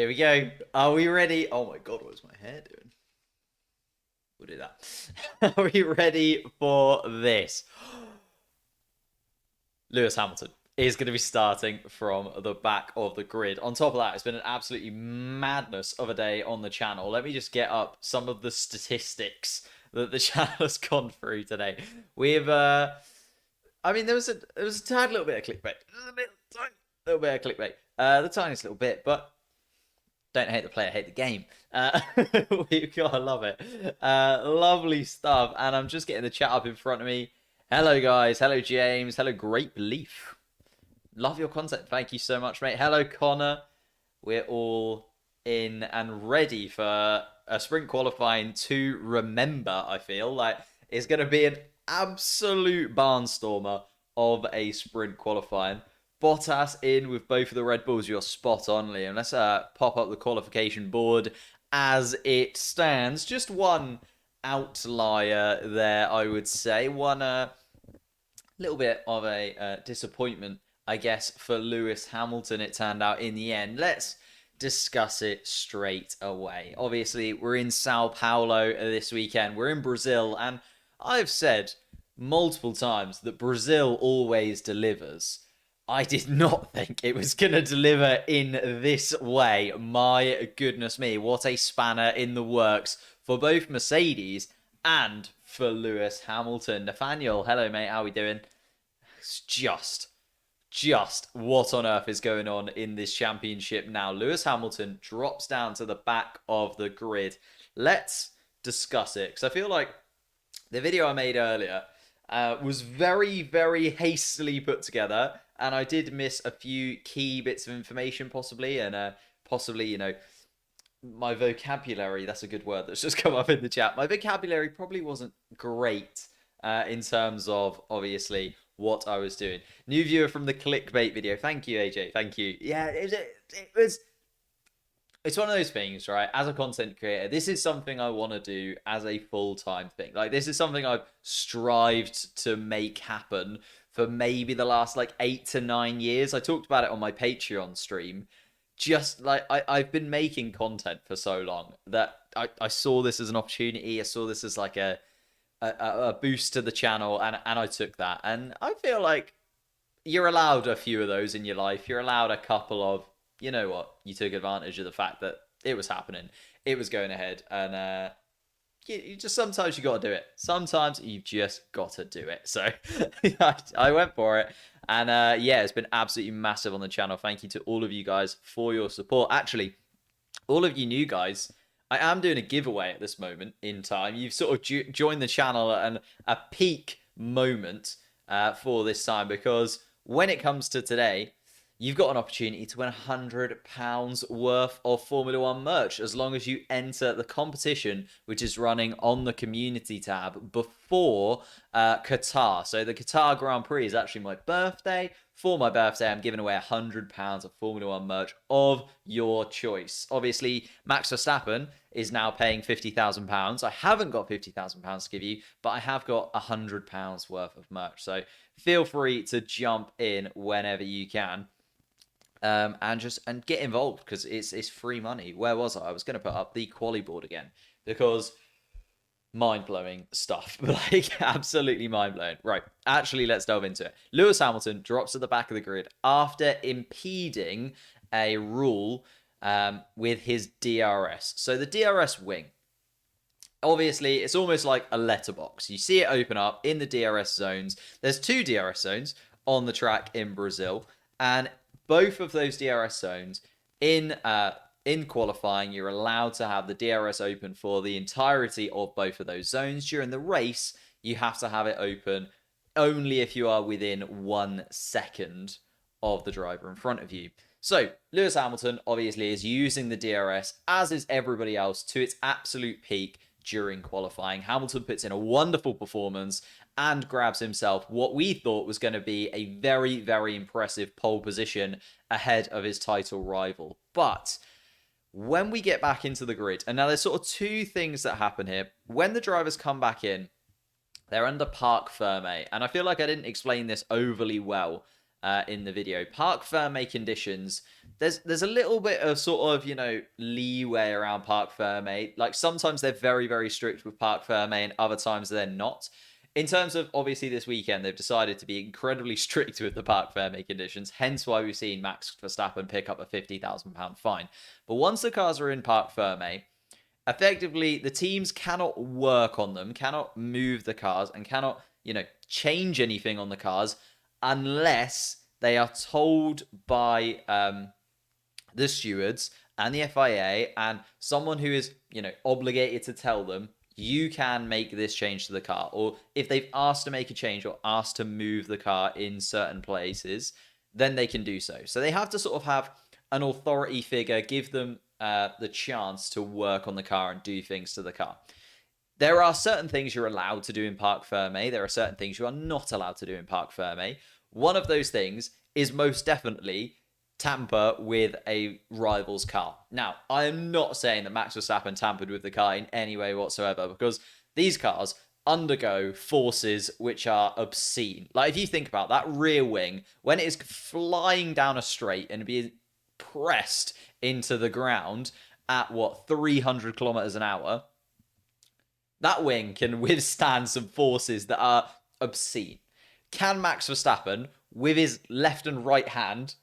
Here we go. Are we ready? Oh my god, what's my hair doing? We'll do that. Are we ready for this? Lewis Hamilton is going to be starting from the back of the grid. On top of that, it's been an absolutely madness of a day on the channel. Let me just get up some of the statistics that the channel has gone through today. We've, I mean, there was a tad little bit of clickbait. Little bit of clickbait. The tiniest little bit, but don't hate the player, hate the game. We've got to love it. Lovely stuff. And I'm just getting the chat up in front of me. Hello, guys. Hello, James. Hello, Great Belief. Love your content. Thank you so much, mate. Hello, Connor. We're all in and ready for a sprint qualifying to remember, I feel. Like, it's going to be an absolute barnstormer of a sprint qualifying. Bottas in with both of the Red Bulls. You're spot on, Liam. Let's pop up the qualification board as it stands. Just one outlier there, I would say. One little bit of a disappointment, I guess, for Lewis Hamilton, it turned out in the end. Let's discuss it straight away. Obviously, we're in Sao Paulo this weekend. We're in Brazil, and I've said multiple times that Brazil always delivers. I did not think it was going to deliver in this way. My goodness me, what a spanner in the works for both Mercedes and for Lewis Hamilton. Nathaniel, hello mate, how are we doing? It's just what on earth is going on in this championship now? Lewis Hamilton drops down to the back of the grid. Let's discuss it, because I feel like the video I made earlier was very, very hastily put together, and I did miss a few key bits of information, possibly, and possibly, you know, my vocabulary, that's a good word that's just come up in the chat. My vocabulary probably wasn't great in terms of, obviously, what I was doing. New viewer from the clickbait video. Thank you, AJ. Thank you. Yeah, it's one of those things, right? As a content creator, this is something I want to do as a full-time thing. Like, this is something I've strived to make happen for maybe the last, like, 8 to 9 years. I talked about it on my Patreon stream. Just, like, I've been making content for so long that I saw this as an opportunity. I saw this as, like, a boost to the channel, and I took that. And I feel like you're allowed a few of those in your life. You're allowed a couple of, you know what, you took advantage of the fact that it was happening, it was going ahead, and you just, sometimes you got to do it. Sometimes you've just got to do it. So I went for it, and yeah, it's been absolutely massive on the channel. Thank you to all of you guys for your support. Actually, all of you new guys, I am doing a giveaway at this moment in time. You've sort of joined the channel at a peak moment for this time, because when it comes to today, you've got an opportunity to win £100 worth of Formula One merch as long as you enter the competition, which is running on the community tab before Qatar. So the Qatar Grand Prix is actually my birthday. For my birthday, I'm giving away £100 of Formula One merch of your choice. Obviously, Max Verstappen is now paying £50,000. I haven't got £50,000 to give you, but I have got £100 worth of merch. So feel free to jump in whenever you can. And get involved, because it's free money. Where was I? I was going to put up the quali board again, because mind-blowing stuff. Like, absolutely mind-blowing. Right, actually, let's delve into it. Lewis Hamilton drops to the back of the grid after impeding a rule with his DRS. So the DRS wing, obviously, it's almost like a letterbox. You see it open up in the DRS zones. There's 2 DRS zones on the track in Brazil, and both of those DRS zones in qualifying, you're allowed to have the DRS open for the entirety of both of those zones. During the race, you have to have it open only if you are within 1 second of the driver in front of you. So Lewis Hamilton obviously is using the DRS, as is everybody else, to its absolute peak during qualifying. Hamilton puts in a wonderful performance and grabs himself what we thought was going to be a very, very impressive pole position ahead of his title rival. But when we get back into the grid, and now there's sort of 2 things that happen here. When the drivers come back in, they're under parc fermé, and I feel like I didn't explain this overly well in the video. Parc Ferme conditions, there's a little bit of sort of, leeway around Parc Ferme. Like sometimes they're very, very strict with Parc Ferme and other times they're not. In terms of, obviously, this weekend, they've decided to be incredibly strict with the Parc Ferme conditions, hence why we've seen Max Verstappen pick up a £50,000 fine. But once the cars are in Parc Ferme, effectively, the teams cannot work on them, cannot move the cars, and cannot, change anything on the cars unless they are told by the stewards and the FIA and someone who is, obligated to tell them, you can make this change to the car. Or if they've asked to make a change or asked to move the car in certain places, then they can do so. So they have to sort of have an authority figure, give them the chance to work on the car and do things to the car. There are certain things you're allowed to do in Parc Ferme. There are certain things you are not allowed to do in Parc Ferme. One of those things is most definitely tamper with a rival's car. Now, I am not saying that Max Verstappen tampered with the car in any way whatsoever, because these cars undergo forces which are obscene. Like, if you think about that rear wing, when it is flying down a straight and being pressed into the ground at, 300 kilometers an hour, that wing can withstand some forces that are obscene. Can Max Verstappen, with his left and right hand,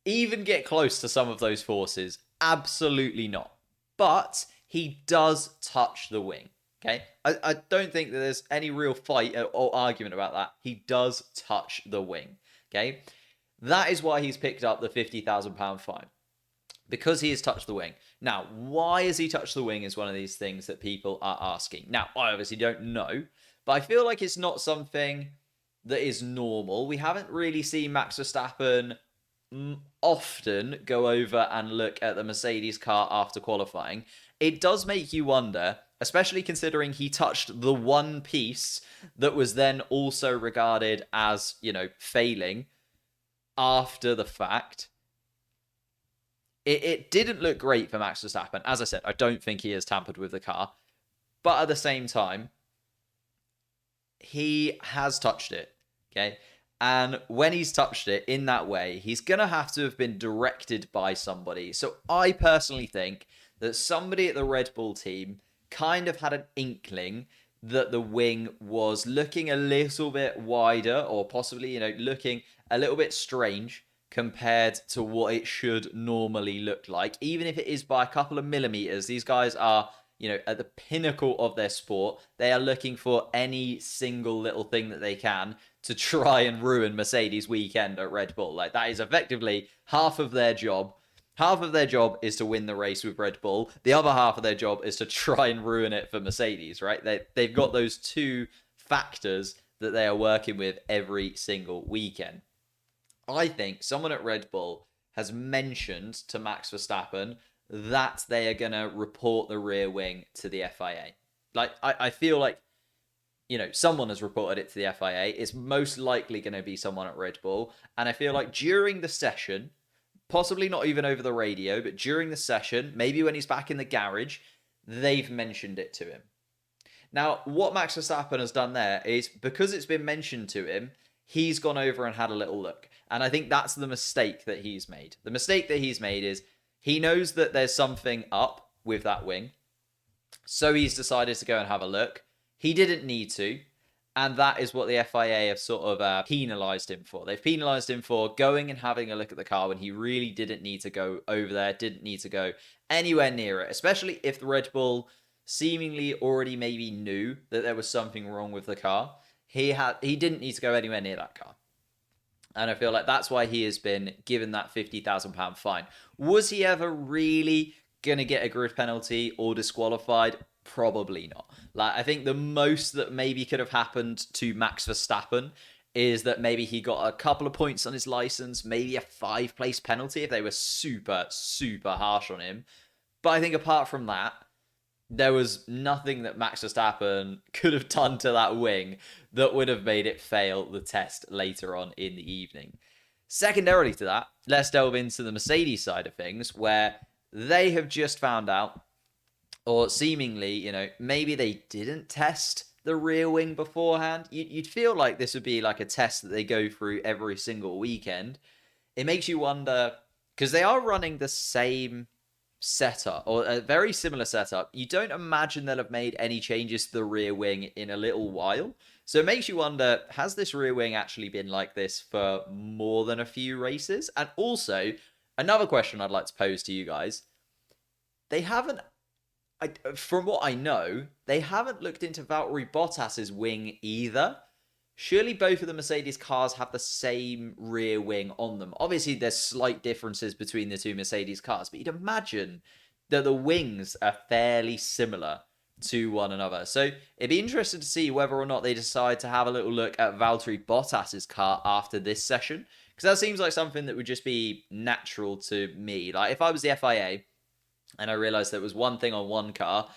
even get close to some of those forces? Absolutely not. But he does touch the wing. Okay? I don't think that there's any real fight or argument about that. He does touch the wing. Okay? That is why he's picked up the £50,000 fine. Because he has touched the wing. Now, why has he touched the wing is one of these things that people are asking. Now, I obviously don't know, but I feel like it's not something that is normal. We haven't really seen Max Verstappen often go over and look at the Mercedes car after qualifying. It does make you wonder, especially considering he touched the one piece that was then also regarded as, failing after the fact. It didn't look great for Max Verstappen. As I said, I don't think he has tampered with the car. But at the same time, he has touched it. Okay? And when he's touched it in that way, he's going to have to have been directed by somebody. So I personally think that somebody at the Red Bull team kind of had an inkling that the wing was looking a little bit wider, or possibly, looking a little bit strange compared to what it should normally look like. Even if it is by a couple of millimeters, these guys are, at the pinnacle of their sport. They are looking for any single little thing that they can to try and ruin Mercedes' weekend at Red Bull. Like, that is effectively half of their job. Half of their job is to win the race with Red Bull. The other half of their job is to try and ruin it for Mercedes, right? They've got those two factors that they are working with every single weekend. I think someone at Red Bull has mentioned to Max Verstappen that they are going to report the rear wing to the FIA. Like, I feel like, someone has reported it to the FIA. It's most likely going to be someone at Red Bull. And I feel like during the session, possibly not even over the radio, but during the session, maybe when he's back in the garage, they've mentioned it to him. Now, what Max Verstappen has done there is, because it's been mentioned to him, he's gone over and had a little look. And I think that's the mistake that he's made. The mistake that he's made is he knows that there's something up with that wing. So he's decided to go and have a look. He didn't need to. And that is what the FIA have sort of penalised him for. They've penalised him for going and having a look at the car when he really didn't need to go over there, didn't need to go anywhere near it. Especially if the Red Bull seemingly already maybe knew that there was something wrong with the car. He didn't need to go anywhere near that car. And I feel like that's why he has been given that £50,000 fine. Was he ever really going to get a grid penalty or disqualified? Probably not. Like, I think the most that maybe could have happened to Max Verstappen is that maybe he got a couple of points on his license, maybe a 5-place penalty if they were super, super harsh on him. But I think apart from that, there was nothing that Max Verstappen could have done to that wing that would have made it fail the test later on in the evening. Secondarily to that, let's delve into the Mercedes side of things, where they have just found out, or seemingly, maybe they didn't test the rear wing beforehand. You'd feel like this would be like a test that they go through every single weekend. It makes you wonder, because they are running the same setup or a very similar setup. You don't imagine they'll have made any changes to the rear wing in a little while. So it makes you wonder, has this rear wing actually been like this for more than a few races? And also, another question I'd like to pose to you guys. They haven't, from what I know, they haven't looked into Valtteri Bottas's wing either. Surely both of the Mercedes cars have the same rear wing on them. Obviously, there's slight differences between the two Mercedes cars, but you'd imagine that the wings are fairly similar to one another. So it'd be interesting to see whether or not they decide to have a little look at Valtteri Bottas's car after this session, because that seems like something that would just be natural to me. Like if I was the FIA and I realized there was one thing on one car,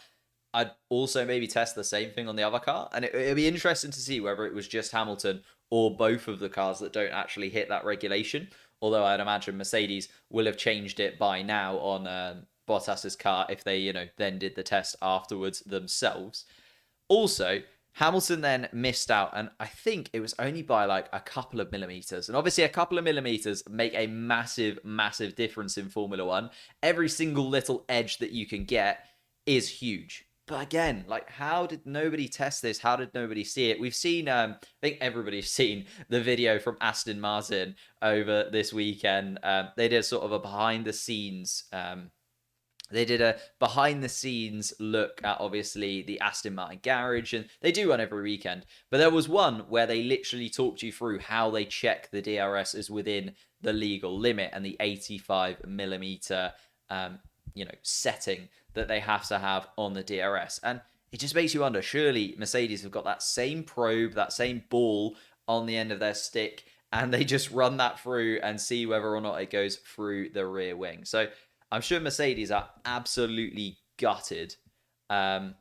I'd also maybe test the same thing on the other car. And it'd be interesting to see whether it was just Hamilton or both of the cars that don't actually hit that regulation. Although I'd imagine Mercedes will have changed it by now on Bottas's car if they, then did the test afterwards themselves. Also, Hamilton then missed out, and I think it was only by like a couple of millimeters. And obviously, a couple of millimeters make a massive, massive difference in Formula One. Every single little edge that you can get is huge. But again, like, how did nobody test this? How did nobody see it? We've seen, I think everybody's seen the video from Aston Martin over this weekend. They did sort of a behind the scenes look at obviously the Aston Martin garage, and they do one every weekend. But there was one where they literally talked you through how they check the DRS is within the legal limit and the 85 millimeter, setting that they have to have on the DRS. And it just makes you wonder, surely Mercedes have got that same probe, that same ball on the end of their stick, and they just run that through and see whether or not it goes through the rear wing. So I'm sure Mercedes are absolutely gutted that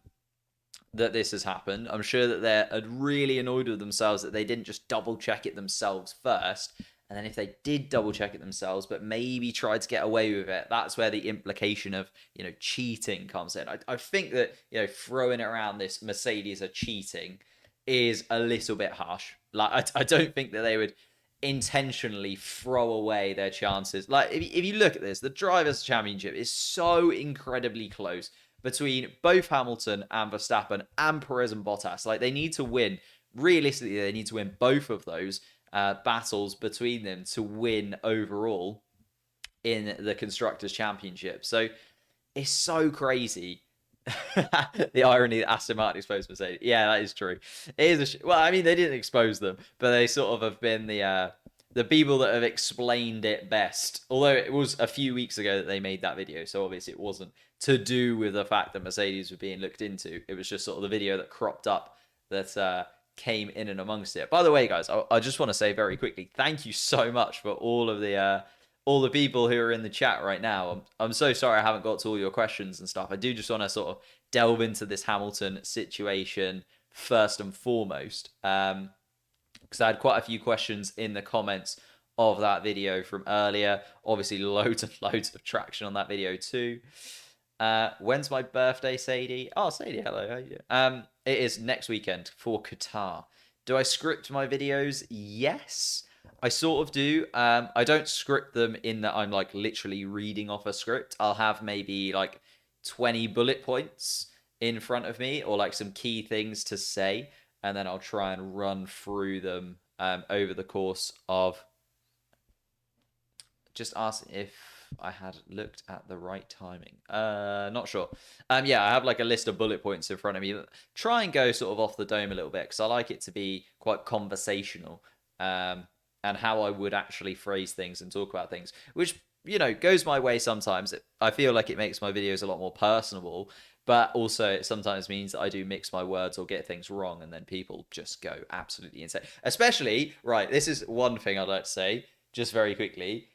this has happened. I'm sure that they're really annoyed with themselves that they didn't just double check it themselves first. And then if they did double check it themselves, but maybe tried to get away with it, that's where the implication of, cheating comes in. I think that, throwing around this Mercedes are cheating is a little bit harsh. Like, I don't think that they would intentionally throw away their chances. Like, if you look at this, the Drivers' Championship is so incredibly close between both Hamilton and Verstappen and Perez and Bottas. Like, they need to win. Realistically, they need to win both of those battles between them to win overall in the Constructors' Championship. So it's so crazy. The irony that Aston Martin exposed Mercedes. Yeah, that is true. It is well, I mean, they didn't expose them, but they sort of have been the people that have explained it best. Although it was a few weeks ago that they made that video, so obviously it wasn't to do with the fact that Mercedes were being looked into. It was just sort of the video that cropped up that came in and amongst it. By the way, guys, I just want to say very quickly, thank you so much for all the people who are in the chat right now. I'm so sorry I haven't got to all your questions and stuff. I do just want to sort of delve into this Hamilton situation first and foremost, because I had quite a few questions in the comments of that video from earlier. Obviously, loads and loads of traction on that video too. When's my birthday, Sadie? Oh, Sadie, hello. How you doing? It is next weekend for Qatar. Do I script my videos? Yes, I sort of do. I don't script them in that I'm like literally reading off a script. I'll have maybe like 20 bullet points in front of me or like some key things to say, and then I'll try and run through them over the course of just asking if I had looked at the right timing. Not sure. Yeah, I have like a list of bullet points in front of me. Try and go sort of off the dome a little bit because I like it to be quite conversational. And how I would actually phrase things and talk about things, which, goes my way sometimes. I feel like it makes my videos a lot more personable, but also it sometimes means that I do mix my words or get things wrong, and then people just go absolutely insane. Especially, right, this is one thing I'd like to say, just very quickly.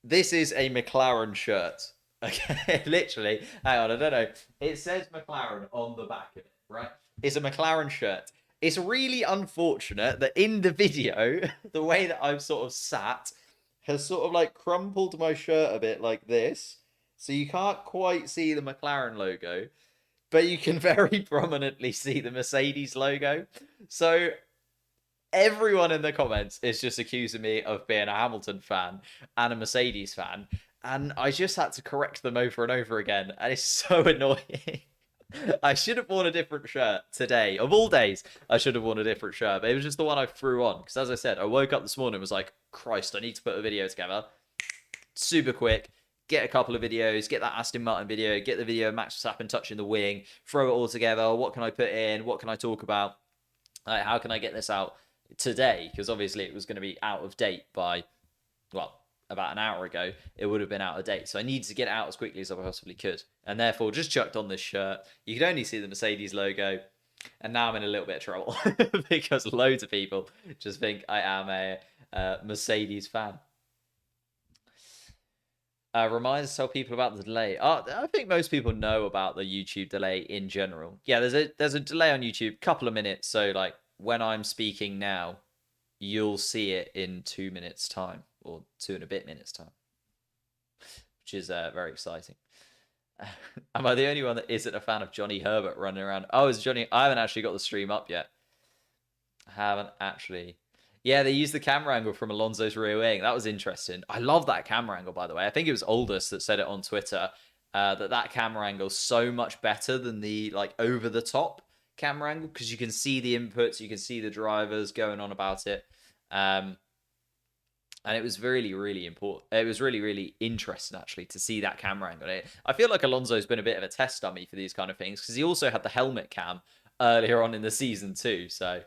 This is a McLaren shirt. Okay, literally. Hang on, I don't know. It says McLaren on the back of it, right? It's a McLaren shirt. It's really unfortunate that in the video, the way that I've sort of sat has sort of like crumpled my shirt a bit like this. So you can't quite see the McLaren logo. but you can very prominently see the Mercedes logo. So everyone in the comments is just accusing me of being a Hamilton fan and a Mercedes fan, and I just had to correct them over and over again, and it's so annoying. I should have worn a different shirt today. Of all days, I should have worn a different shirt, but it was just the one I threw on. Because as I said, I woke up this morning and was like, Christ, I need to put a video together. Super quick. Get a couple of videos, get that Aston Martin video, get the video of Max Verstappen touching the wing, throw it all together. What can I put in? What can I talk about? How can I get this out today? Because obviously it was going to be out of date by, well, about an hour ago. It would have been out of date. So I needed to get it out as quickly as I possibly could. And therefore just chucked on this shirt. You could only see the Mercedes logo. And now I'm in a little bit of trouble because loads of people just think I am a Mercedes fan. Remind us, tell people about the delay. I think most people know about the YouTube delay in general. Yeah, there's a delay on YouTube, couple of minutes. So like when I'm speaking now, you'll see it in 2 minutes time or 2 and a bit minutes time, which is very exciting. Am I the only one that isn't a fan of Johnny Herbert running around? Oh, is Johnny? I haven't actually got the stream up yet. I haven't actually. Yeah, they used the camera angle from Alonso's rear wing. That was interesting. I love that camera angle, by the way. I think it was Aldous that said it on Twitter, that camera angle is so much better than the like over the top camera angle, because you can see the inputs, you can see the drivers going on about it. And it was really, really important. It was really, really interesting, actually, to see that camera angle. I feel like Alonso's been a bit of a test dummy for these kind of things, because he also had the helmet cam earlier on in the season too. So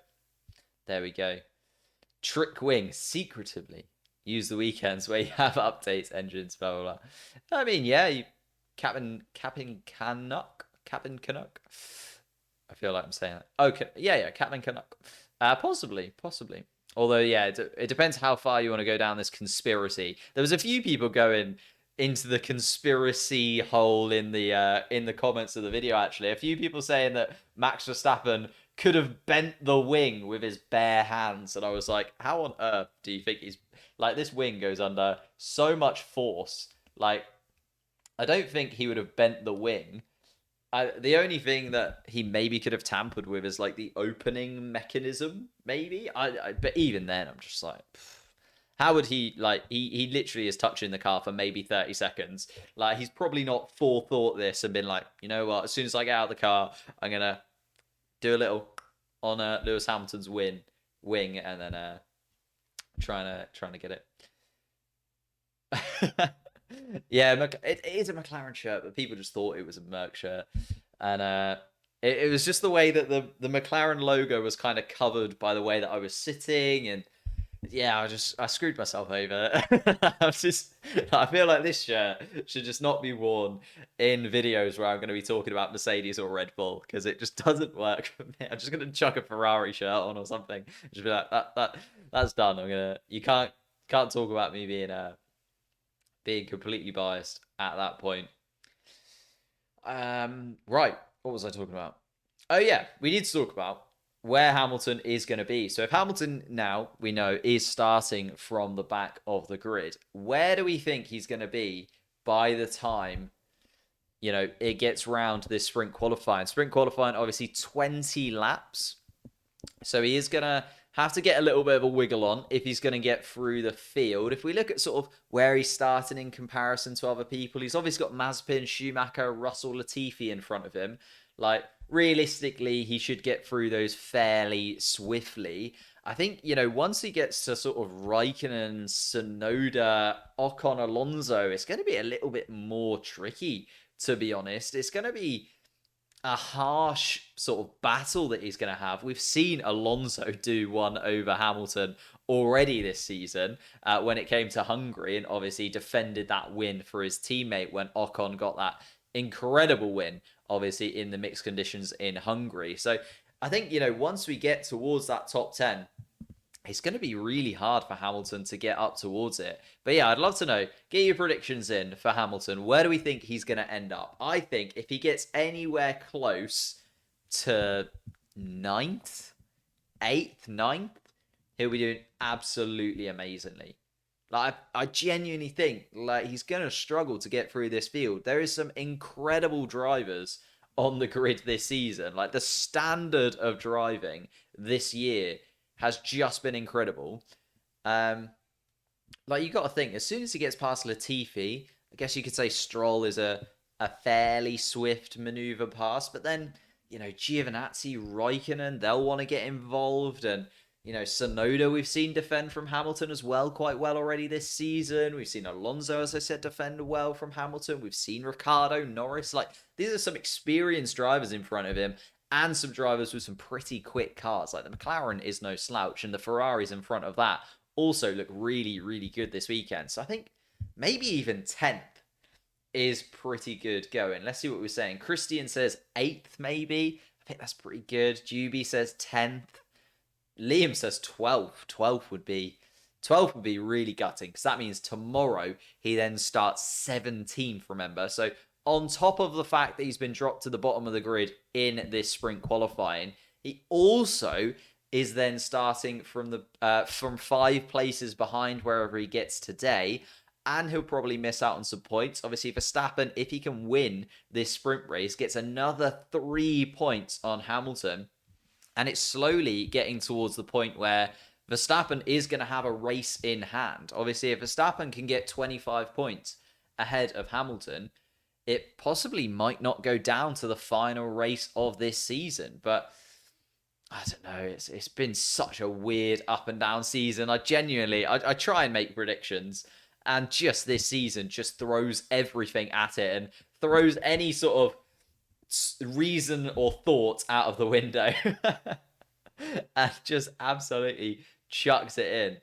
there we go. Trick wing, secretively. Use the weekends where you have updates, engines, blah, blah, blah. I mean, yeah, Captain Canuck? I feel like I'm saying that. Okay, yeah, Captain Canuck. Possibly. Although, yeah, it depends how far you want to go down this conspiracy. There was a few people going into the conspiracy hole in the comments of the video, actually. A few people saying that Max Verstappen could have bent the wing with his bare hands. And I was like, how on earth do you think he's... Like, this wing goes under so much force. Like, I don't think he would have bent the wing. The only thing that he maybe could have tampered with is like the opening mechanism, maybe. But even then, I'm just like, how would he like? He literally is touching the car for maybe 30 seconds. Like he's probably not forethought this and been like, you know what? As soon as I get out of the car, I'm gonna do a little on Lewis Hamilton's wing, and then trying to get it. Yeah, it is a McLaren shirt, but people just thought it was a Merc shirt. And it was just the way that the McLaren logo was kind of covered by the way that I was sitting. And yeah, I screwed myself over. I feel like this shirt should just not be worn in videos where I'm going to be talking about Mercedes or Red Bull, because it just doesn't work for me. I'm just going to chuck a Ferrari shirt on or something. Just be like, that's done. You can't talk about me being completely biased at that point. Right, what was I talking about? Oh yeah, we need to talk about where Hamilton is going to be. So if Hamilton now, we know, is starting from the back of the grid, where do we think he's going to be by the time, it gets round to this sprint qualifying? Sprint qualifying, obviously 20 laps. So he is going to have to get a little bit of a wiggle on if he's going to get through the field. If we look at sort of where he's starting in comparison to other people, he's obviously got Mazepin, Schumacher, Russell, Latifi in front of him. Like, realistically, he should get through those fairly swiftly. I think, once he gets to sort of Raikkonen, Tsunoda, Ocon, Alonso, it's going to be a little bit more tricky, to be honest. It's going to be a harsh sort of battle that he's going to have. We've seen Alonso do one over Hamilton already this season when it came to Hungary, and obviously defended that win for his teammate when Ocon got that incredible win, obviously in the mixed conditions in Hungary. So I think, once we get towards that top 10, it's going to be really hard for Hamilton to get up towards it. But yeah, I'd love to know, get your predictions in for Hamilton. Where do we think he's going to end up? I think if he gets anywhere close to 9th, 8th, 9th, he'll be doing absolutely amazingly. Like, I genuinely think like he's going to struggle to get through this field. There is some incredible drivers on the grid this season. Like, the standard of driving this year has just been incredible. Like, you got to think, as soon as he gets past Latifi, I guess you could say Stroll is a fairly swift maneuver past, but then, Giovinazzi, Raikkonen, they'll want to get involved, and Sonoda we've seen defend from Hamilton as well quite well already this season. We've seen Alonso, as I said, defend well from Hamilton. We've seen Ricciardo, Norris. Like, these are some experienced drivers in front of him, and some drivers with some pretty quick cars. Like, the McLaren is no slouch, and the Ferraris in front of that also look really, really good this weekend. So I think maybe even 10th is pretty good going. Let's see what we're saying. Christian says 8th, maybe. I think that's pretty good. Juby says 10th. Liam says 12th. 12th would be really gutting, because that means tomorrow he then starts 17th, remember? So on top of the fact that he's been dropped to the bottom of the grid in this sprint qualifying, he also is then starting from 5 places behind wherever he gets today, and he'll probably miss out on some points. Obviously, Verstappen, if he can win this sprint race, gets another 3 points on Hamilton, and it's slowly getting towards the point where Verstappen is going to have a race in hand. Obviously, if Verstappen can get 25 points ahead of Hamilton, it possibly might not go down to the final race of this season, but I don't know. It's been such a weird up and down season. I try and make predictions, and just this season just throws everything at it and throws any sort of reason or thought out of the window and just absolutely chucks it in.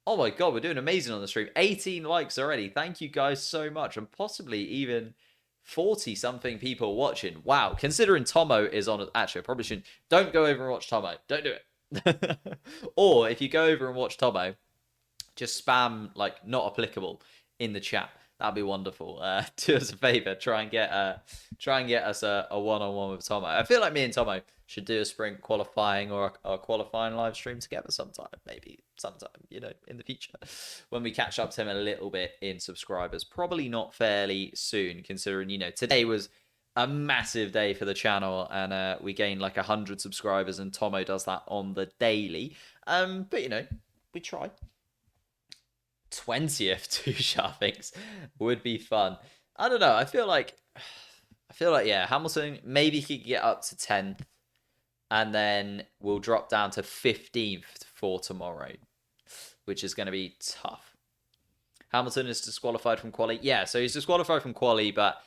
Oh my god, we're doing amazing on the stream. 18 likes already. Thank you guys so much, and possibly even 40 something people watching. Wow, considering Tomo is on. Actually, I probably shouldn't. Don't go over and watch Tomo. Don't do it. Or if you go over and watch Tomo, just spam like not applicable in the chat. That'd be wonderful. Do us a favor. Try and get us a one-on-one with Tomo. I feel like me and Tomo should do a sprint qualifying or a qualifying live stream together sometime. Maybe sometime, in the future, when we catch up to him a little bit in subscribers. Probably not fairly soon, considering, today was a massive day for the channel, and we gained like 100 subscribers, and Tomo does that on the daily. But we try. 20th, two sharpings would be fun. I don't know. I feel like yeah, Hamilton maybe could get up to 10th, and then we'll drop down to 15th for tomorrow, which is going to be tough. Hamilton is disqualified from quali. Yeah, so he's disqualified from quali, but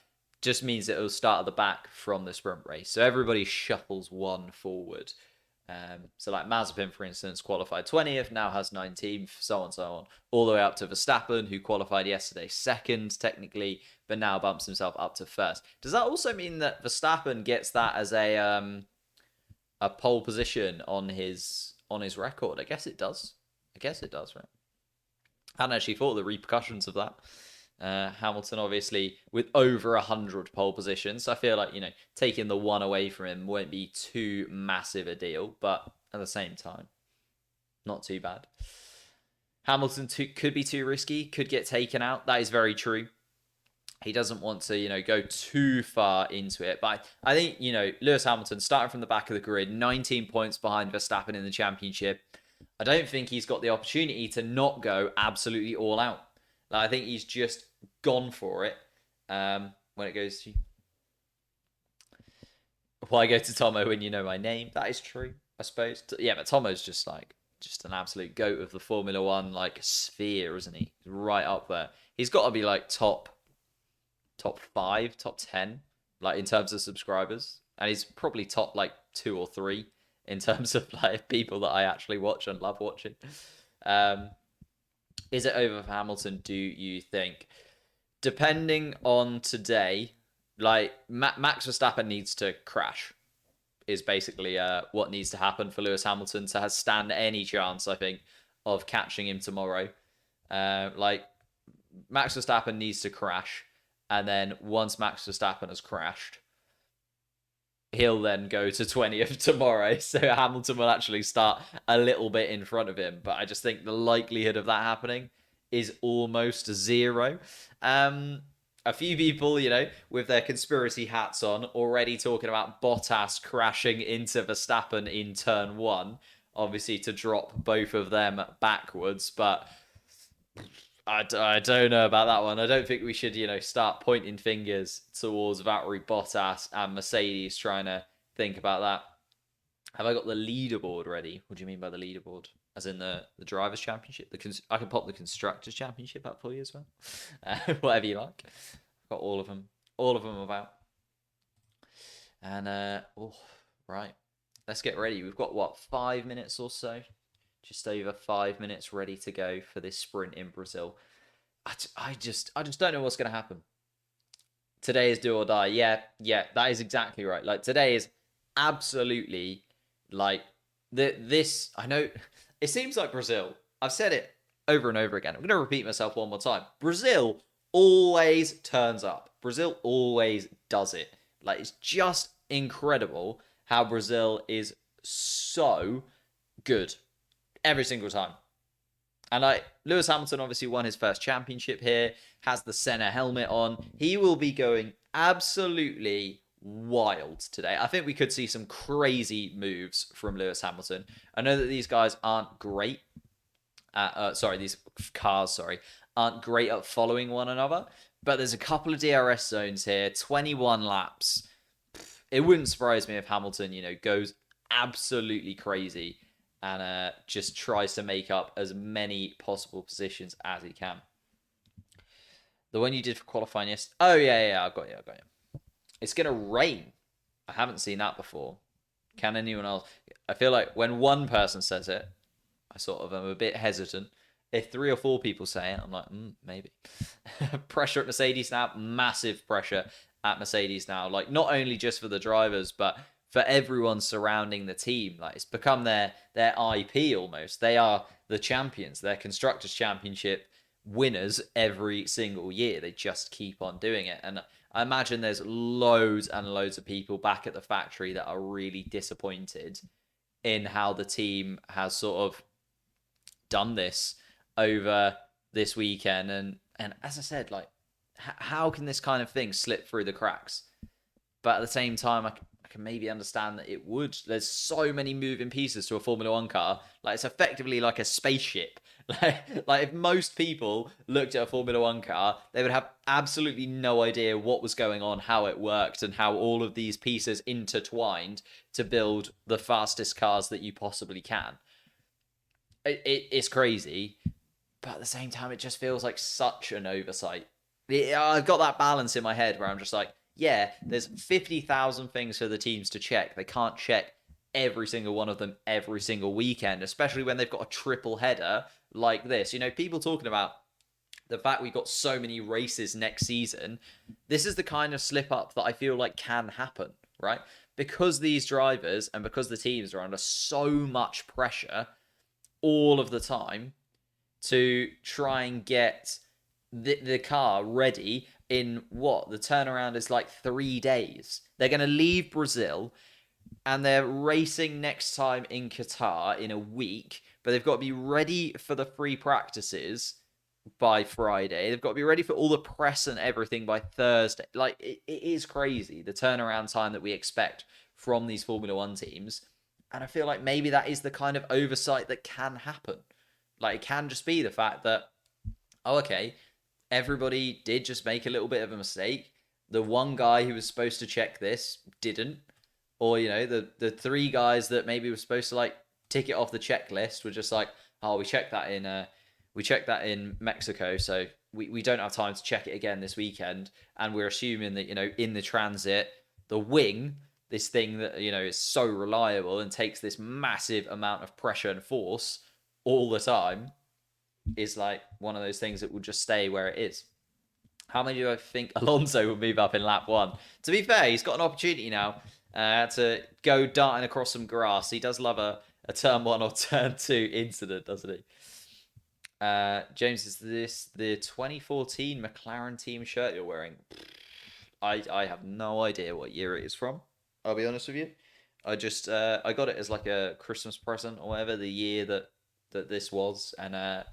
just means that it'll start at the back from the sprint race. So everybody shuffles one forward. So like Mazepin, for instance, qualified 20th, now has 19th, so on, all the way up to Verstappen, who qualified yesterday 2nd, technically, but now bumps himself up to 1st. Does that also mean that Verstappen gets that as a pole position on his record? I guess it does. Right? I hadn't actually thought of the repercussions of that. Hamilton, obviously, with over 100 pole positions. So I feel like, taking the one away from him won't be too massive a deal, but at the same time, not too bad. Hamilton could be too risky, could get taken out. That is very true. He doesn't want to, go too far into it. But I think, Lewis Hamilton, starting from the back of the grid, 19 points behind Verstappen in the championship. I don't think he's got the opportunity to not go absolutely all out. I think he's just gone for it. When it goes to... Why go to Tomo when you know my name? That is true, I suppose. Yeah, but Tomo's just an absolute goat of the Formula One sphere, isn't he? He's right up there. He's got to be top 5, top 10, in terms of subscribers, and he's probably top 2 or 3 in terms of people that I actually watch and love watching. Is it over for Hamilton, do you think? Depending on today, Max Verstappen needs to crash, is basically what needs to happen for Lewis Hamilton to stand any chance, I think, of catching him tomorrow. Max Verstappen needs to crash, and then once Max Verstappen has crashed, he'll then go to 20th tomorrow. So Hamilton will actually start a little bit in front of him. But I just think the likelihood of that happening is almost 0. a few people, with their conspiracy hats on, already talking about Bottas crashing into Verstappen in turn one, obviously to drop both of them backwards. But I don't know about that one. I don't think we should, start pointing fingers towards Valtteri Bottas and Mercedes trying to think about that. Have I got the leaderboard ready? What do you mean by the leaderboard? As in the Drivers' Championship? I can pop the Constructors' Championship up for you as well. Whatever you like. I've got all of them. All of them about. And, right. Let's get ready. We've got, 5 minutes or so? Just over 5 minutes ready to go for this sprint in Brazil. I just don't know what's going to happen. Today is do or die. Yeah, that is exactly right. Like, today is absolutely, like, this, I know, it seems like Brazil, I've said it over and over again. I'm going to repeat myself one more time. Brazil always turns up. Brazil always does it. Like, it's just incredible how Brazil is so good every single time. And like Lewis Hamilton obviously won his first championship here, has the Senna helmet on. He will be going absolutely wild today. I think we could see some crazy moves from Lewis Hamilton. I know that these guys aren't great at, these cars, aren't great at following one another, but there's a couple of DRS zones here, 21 laps. It wouldn't surprise me if Hamilton, goes absolutely crazy and just tries to make up as many possible positions as he can. The one you did for qualifying yesterday. Oh, yeah, I got you. It's going to rain. I haven't seen that before. Can anyone else? I feel like when one person says it, I sort of am a bit hesitant. If 3 or 4 people say it, I'm like, maybe. Pressure at Mercedes now. Massive pressure at Mercedes now. Like, not only just for the drivers, but for everyone surrounding the team. Like, it's become their IP almost. They are the champions. They're Constructors' Championship winners every single year. They just keep on doing it. And I imagine there's loads and loads of people back at the factory that are really disappointed in how the team has sort of done this over this weekend. And as I said, like, how can this kind of thing slip through the cracks? But at the same time, I can maybe understand that it would. There's so many moving pieces to a Formula One car. Like, it's effectively like a spaceship. Like if most people looked at a Formula One car, they would have absolutely no idea what was going on, how it worked, and how all of these pieces intertwined to build the fastest cars that you possibly can. It's crazy, but at the same time, it just feels like such an oversight. I've got that balance in my head where I'm just like, yeah, there's 50,000 things for the teams to check. They can't check every single one of them every single weekend, especially when they've got a triple header like this. People talking about the fact we've got so many races next season. This is the kind of slip up that I feel like can happen, right? Because these drivers and because the teams are under so much pressure all of the time to try and get the car ready in the turnaround is like 3 days. They're going to leave Brazil and they're racing next time in Qatar in a week, but they've got to be ready for the free practices by Friday. They've got to be ready for all the press and everything by Thursday. Like, it is crazy, the turnaround time that we expect from these Formula One teams. And I feel like maybe that is the kind of oversight that can happen. Like, it can just be the fact that, everybody did just make a little bit of a mistake. The one guy who was supposed to check this didn't. Or, the 3 guys that maybe were supposed to, like, tick it off the checklist were just like, oh, we checked that in Mexico, so we don't have time to check it again this weekend. And we're assuming that, in the transit, the wing, this thing that, is so reliable and takes this massive amount of pressure and force all the time, is like one of those things that will just stay where it is. How many do I think Alonso will move up in lap 1? To be fair, he's got an opportunity now to go darting across some grass. He does love a turn 1 or turn 2 incident, doesn't he? James, is this the 2014 McLaren team shirt you're wearing? I have no idea what year it is from. I'll be honest with you. I just I got it as like a Christmas present or whatever, the year that this was, and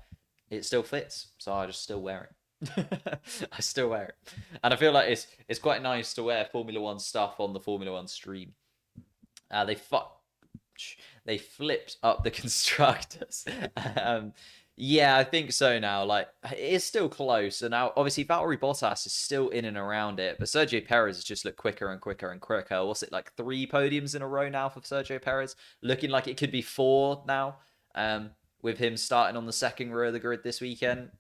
it still fits, so I just still wear it. I still wear it, and I feel like it's quite nice to wear Formula One stuff on the Formula One stream. They they flipped up the constructors. um, yeah, I think so now. Like, it is still close, and now obviously Valtteri Bottas is still in and around it, but Sergio Perez has just looked quicker and quicker and quicker. What's it, like 3 podiums in a row now for Sergio Perez? Looking like it could be 4 now. With him starting on the second row of the grid this weekend,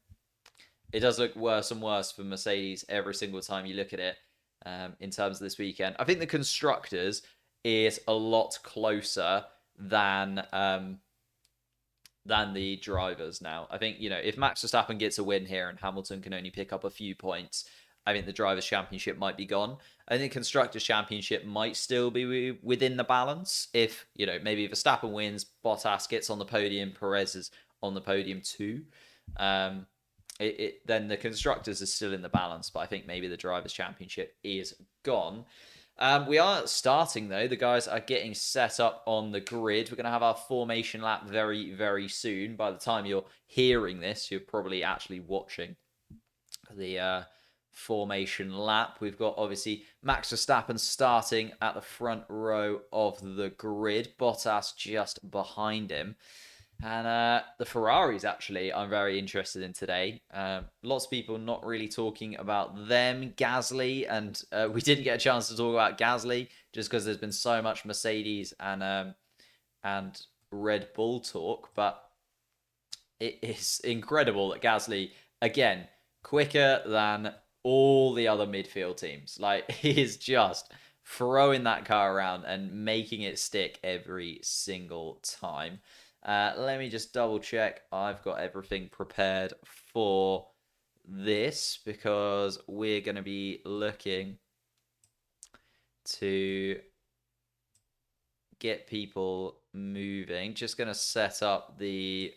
it does look worse and worse for Mercedes every single time you look at it. In terms of this weekend, I think the constructors is a lot closer than the drivers now. I think, if Max Verstappen gets a win here and Hamilton can only pick up a few points, I think the Drivers' Championship might be gone. I think the Constructors' Championship might still be within the balance if, maybe Verstappen wins, Bottas gets on the podium, Perez is on the podium too. Then the Constructors is still in the balance, but I think maybe the Drivers' Championship is gone. We are starting, though. The guys are getting set up on the grid. We're going to have our formation lap very, very soon. By the time you're hearing this, you're probably actually watching the formation lap. We've got, obviously, Max Verstappen starting at the front row of the grid. Bottas just behind him. And the Ferraris, actually, I'm very interested in today. Lots of people not really talking about them. Gasly, and we didn't get a chance to talk about Gasly just because there's been so much Mercedes and Red Bull talk. But it is incredible that Gasly, again, quicker than all the other midfield teams. Like, he is just throwing that car around and making it stick every single time. Let me just double check I've got everything prepared for this because we're going to be looking to get people moving. Just going to set up the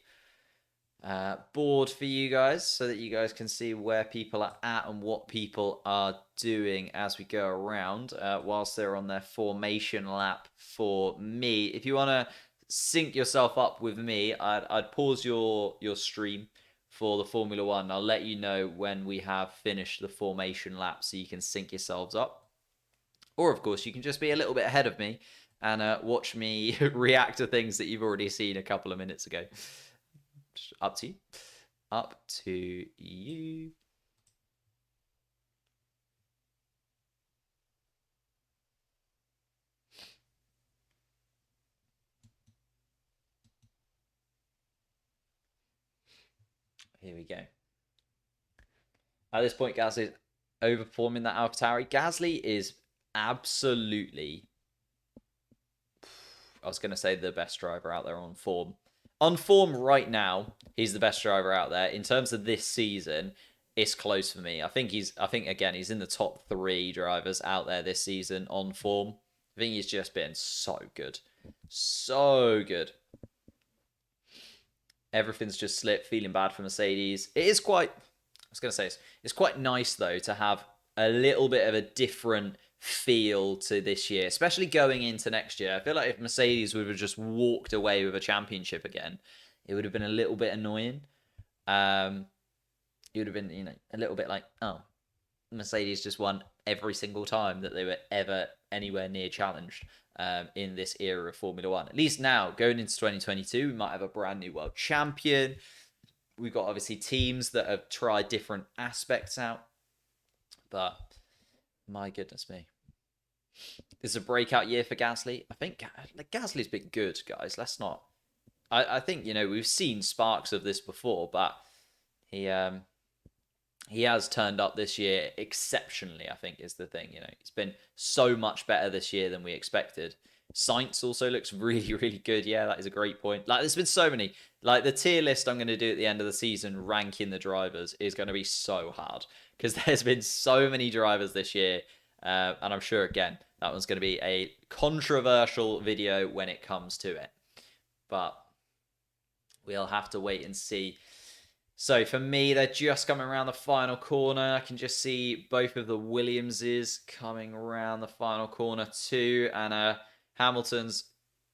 board for you guys so that you guys can see where people are at and what people are doing as we go around whilst they're on their formation lap for me. If you want to sync yourself up with me, I'd pause your stream for the Formula One. I'll let you know when we have finished the formation lap so you can sync yourselves up. Or, of course, you can just be a little bit ahead of me and watch me react to things that you've already seen a couple of minutes ago. Up to you. Up to you. Here we go. At this point, Gasly is overperforming that AlphaTauri. Gasly is absolutely, I was going to say, the best driver out there on form. On form right now, he's the best driver out there. In terms of this season, it's close for me. I think again, he's in the top 3 drivers out there this season on form. I think he's just been so good. So good. Everything's just slipped, feeling bad for Mercedes. It is quite, I was going to say, it's quite nice, though, to have a little bit of a different feel to this year, especially going into next year. I feel like if Mercedes would have just walked away with a championship again, it would have been a little bit annoying. It would have been, a little bit like, oh, Mercedes just won every single time that they were ever anywhere near challenged in this era of Formula One. At least now, going into 2022, we might have a brand new world champion. We've got, obviously, teams that have tried different aspects out. But, my goodness me. This is a breakout year for Gasly. I think Gasly's been good, guys. Let's not... I think, we've seen sparks of this before, but he has turned up this year exceptionally, I think, is the thing. It's been so much better this year than we expected. Sainz also looks really, really good. Yeah, that is a great point. Like, there's been so many. Like, the tier list I'm going to do at the end of the season, ranking the drivers, is going to be so hard. Because there's been so many drivers this year. And I'm sure, again, that one's going to be a controversial video when it comes to it. But we'll have to wait and see. So for me, they're just coming around the final corner. I can just see both of the Williamses coming around the final corner too. And Hamilton's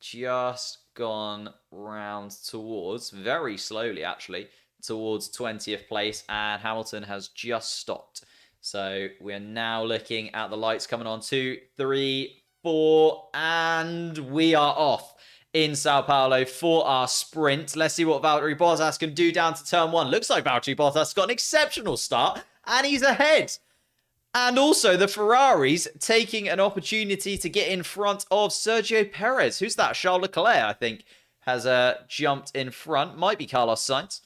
just gone round towards, very slowly actually, towards 20th place, and Hamilton has just stopped. So we're now looking at the lights coming on. 2, 3, 4, and we are off in Sao Paulo for our sprint. Let's see what Valtteri Bottas can do down to turn 1. Looks like Valtteri Bottas got an exceptional start, and he's ahead. And also the Ferraris taking an opportunity to get in front of Sergio Perez. Who's that? Charles Leclerc, I think, has jumped in front. Might be Carlos Sainz.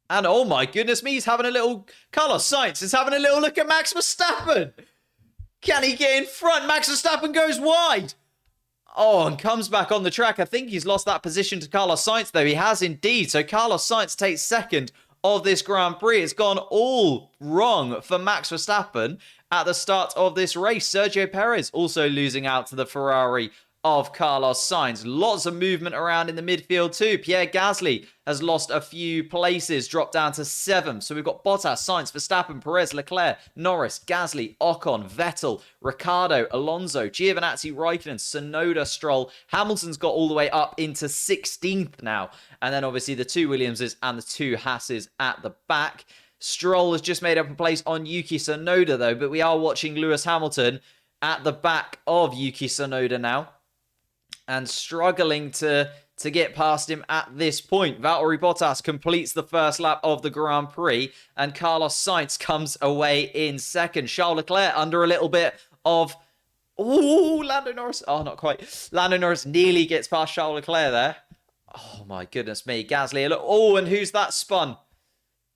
And oh my goodness me, he's having a little... Carlos Sainz is having a little look at Max Verstappen. Can he get in front? Max Verstappen goes wide. Oh, and comes back on the track. I think he's lost that position to Carlos Sainz, though. He has indeed. So Carlos Sainz takes second of this Grand Prix. It's gone all wrong for Max Verstappen at the start of this race. Sergio Perez also losing out to the Ferrari of Carlos Sainz. Lots of movement around in the midfield too. Pierre Gasly has lost a few places, dropped down to 7th. So we've got Bottas, Sainz, Verstappen, Perez, Leclerc, Norris, Gasly, Ocon, Vettel, Ricciardo, Alonso, Giovinazzi, Raikkonen, Tsunoda, Stroll. Hamilton's got all the way up into 16th now. And then obviously the 2 Williamses and the 2 Hasses at the back. Stroll has just made up a place on Yuki Tsunoda though, but we are watching Lewis Hamilton at the back of Yuki Tsunoda now, and struggling to get past him at this point. Valtteri Bottas completes the first lap of the Grand Prix, and Carlos Sainz comes away in second. Charles Leclerc under a little bit of... Ooh, Lando Norris. Oh, not quite. Lando Norris nearly gets past Charles Leclerc there. Oh, my goodness me. Gasly. Look. Oh, and who's that spun?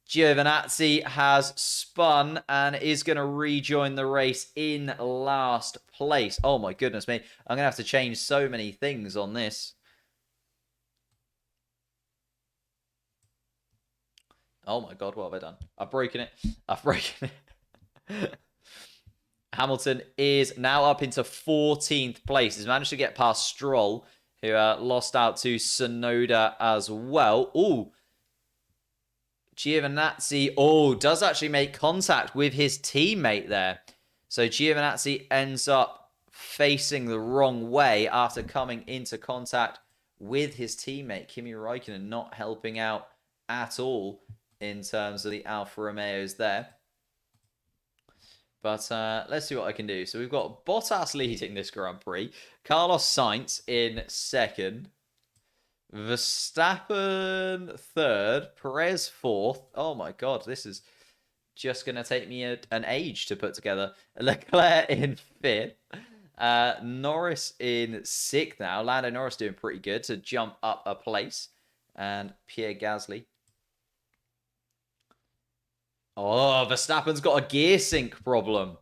Giovinazzi has spun and is going to rejoin the race in last place. Oh my goodness me. I'm going to have to change so many things on this. Oh my God, what have I done? I've broken it. I've broken it. Hamilton is now up into 14th place. He's managed to get past Stroll, who lost out to Tsunoda as well. Ooh. Giovinazzi, does actually make contact with his teammate there. So Giovinazzi ends up facing the wrong way after coming into contact with his teammate. Kimi Raikkonen not helping out at all in terms of the Alfa Romeos there. But let's see what I can do. So we've got Bottas leading this Grand Prix. Carlos Sainz in second. Verstappen 3rd, Perez 4th. Oh my God, this is just going to take me an age to put together. Leclerc in 5th. Norris in 6th now. Lando Norris doing pretty good to jump up a place. And Pierre Gasly. Oh, Verstappen's got a gear sync problem.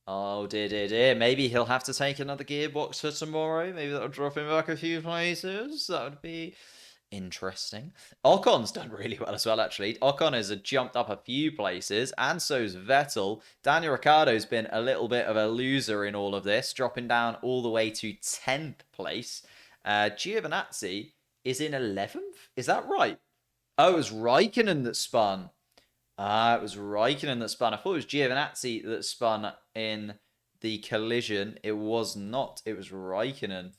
Oh, dear. Maybe he'll have to take another gearbox for tomorrow. Maybe that'll drop him back a few places. That would be interesting. Ocon's done really well as well, actually. Ocon has jumped up a few places, and so's Vettel. Daniel Ricciardo's been a little bit of a loser in all of this, dropping down all the way to 10th place. Giovinazzi is in 11th? Is that right? Oh, it was Raikkonen that spun. It was Raikkonen that spun. I thought it was Giovinazzi that spun in the collision. It was not. It was Raikkonen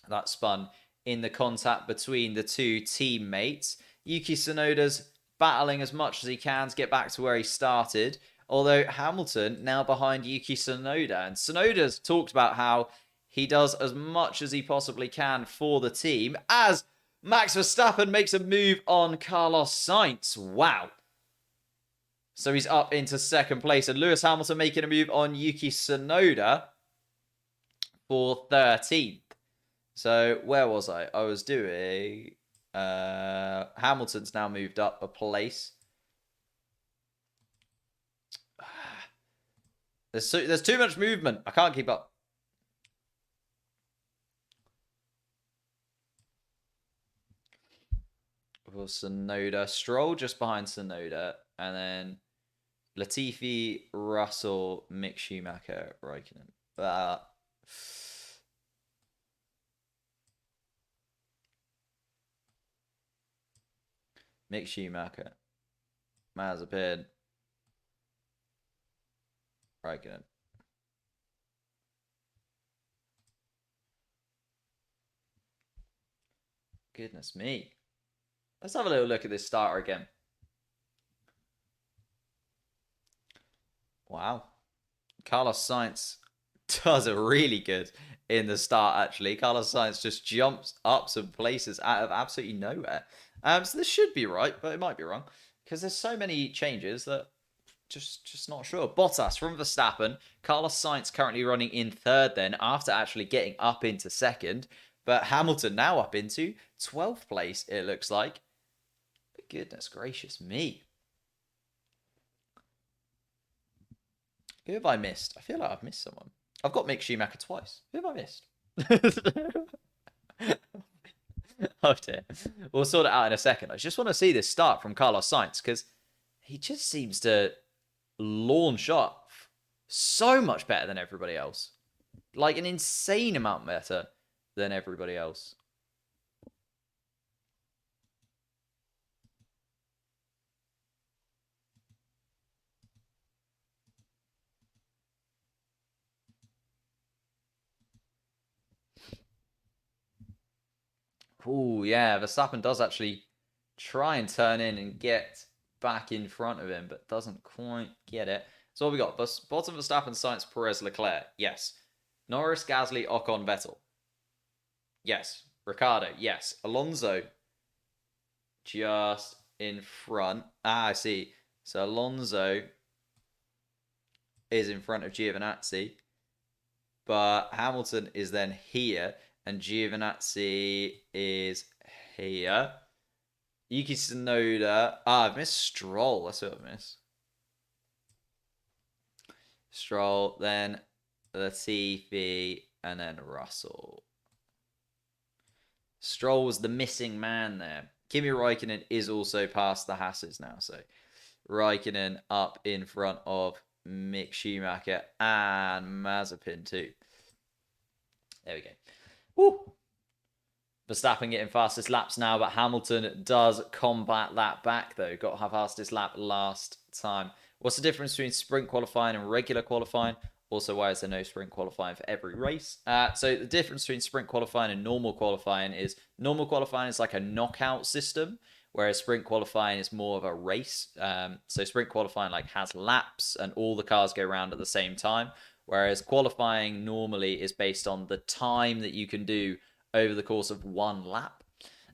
that spun in the contact between the 2 teammates. Yuki Tsunoda's battling as much as he can to get back to where he started. Although Hamilton now behind Yuki Tsunoda. And Tsunoda's talked about how he does as much as he possibly can for the team, as Max Verstappen makes a move on Carlos Sainz. Wow. So he's up into 2nd place. And Lewis Hamilton making a move on Yuki Tsunoda for 13th. So where was I? I was doing... Hamilton's now moved up a place. There's too much movement. I can't keep up. For Tsunoda. Stroll just behind Tsunoda. And then Latifi, Russell, Mick Schumacher, Raikkonen. Mick Schumacher, Mazepin, Raikkonen. Goodness me. Let's have a little look at this starter again. Wow. Carlos Sainz does a really good in the start, actually. Carlos Sainz just jumps up some places out of absolutely nowhere. So this should be right, but it might be wrong. Because there's so many changes that just not sure. Bottas from Verstappen. Carlos Sainz currently running in third then, after actually getting up into second. But Hamilton now up into 12th place, it looks like. Goodness gracious me. Who have I missed? I feel like I've missed someone. I've got Mick Schumacher twice. Who have I missed? Oh dear. We'll sort it out in a second. I just want to see this start from Carlos Sainz because he just seems to launch off so much better than everybody else. Like an insane amount better than everybody else. Oh yeah, Verstappen does actually try and turn in and get back in front of him, but doesn't quite get it. So what we got? Bottom Verstappen, Sainz, Perez, Leclerc. Yes. Norris, Gasly, Ocon, Vettel. Yes. Ricardo. Yes. Alonso just in front. I see. So Alonso is in front of Giovinazzi, but Hamilton is then here, and Giovinazzi is here. Yuki Tsunoda. I've missed Stroll. That's what I've missed. Stroll, then Latifi, and then Russell. Stroll was the missing man there. Kimi Räikkönen is also past the Hasses now, so Räikkönen up in front of Mick Schumacher and Mazepin too. There we go. Woo! Verstappen getting fastest laps now, but Hamilton does combat that back though. Got to have fastest lap last time. What's the difference between sprint qualifying and regular qualifying? Also, why is there no sprint qualifying for every race? So the difference between sprint qualifying and normal qualifying is like a knockout system, whereas sprint qualifying is more of a race. So sprint qualifying like has laps and all the cars go around at the same time, whereas qualifying normally is based on the time that you can do over the course of one lap.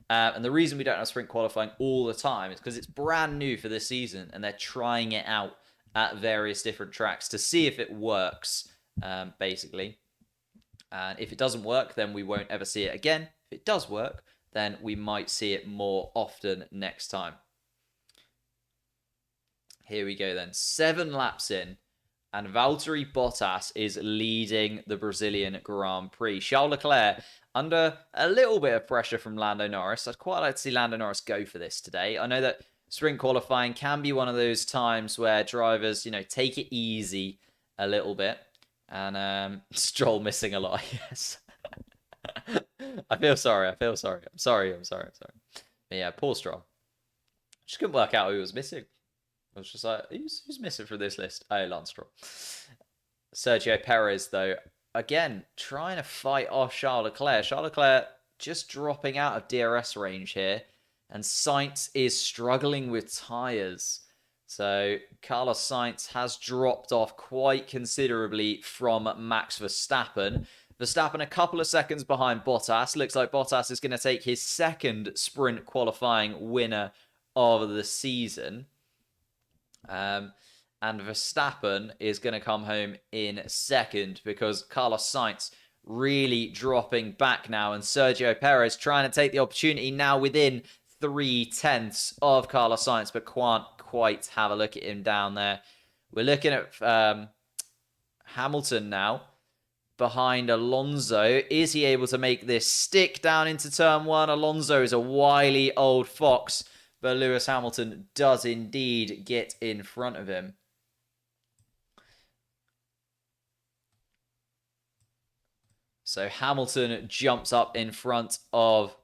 And the reason we don't have sprint qualifying all the time is because it's brand new for this season and they're trying it out at various different tracks to see if it works, basically. And if it doesn't work, then we won't ever see it again. If it does work, then we might see it more often next time. Here we go then. 7 laps in, and Valtteri Bottas is leading the Brazilian Grand Prix. Charles Leclerc under a little bit of pressure from Lando Norris. I'd quite like to see Lando Norris go for this today. I know that sprint qualifying can be one of those times where drivers, take it easy a little bit. And Stroll missing a lot, yes. I feel sorry. I'm sorry. But yeah, poor Stroll. Just couldn't work out who was missing. I was just like, who's missing from this list? Oh, Lance Stroll. Sergio Perez, though, again, trying to fight off Charles Leclerc. Charles Leclerc just dropping out of DRS range here. And Sainz is struggling with tyres. So Carlos Sainz has dropped off quite considerably from Max Verstappen. Verstappen a couple of seconds behind Bottas. Looks like Bottas is going to take his second sprint qualifying winner of the season. And Verstappen is going to come home in second because Carlos Sainz really dropping back now. And Sergio Perez trying to take the opportunity now within 0.3 of Carlos Sainz, but can't quite have a look at him down there. We're looking at Hamilton now behind Alonso. Is he able to make this stick down into turn 1? Alonso is a wily old fox, but Lewis Hamilton does indeed get in front of him. So Hamilton jumps up in front of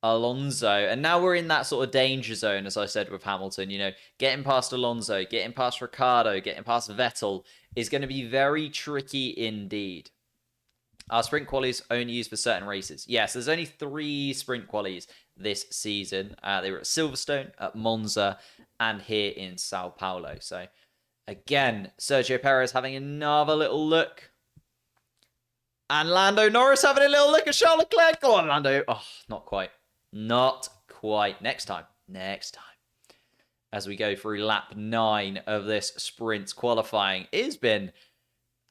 Alonso, and now we're in that sort of danger zone, as I said, with Hamilton. Getting past Alonso, getting past Ricciardo, getting past Vettel is going to be very tricky indeed. Our sprint qualies only used for certain races. Yes, there's only 3 sprint qualies this season. They were at Silverstone, at Monza, and here in Sao Paulo. So, again, Sergio Perez having another little look. And Lando Norris having a little look at Charles Leclerc. Go on, Lando. Oh, not quite. Not quite. Next time. Next time. As we go through lap 9 of this sprint qualifying, it's been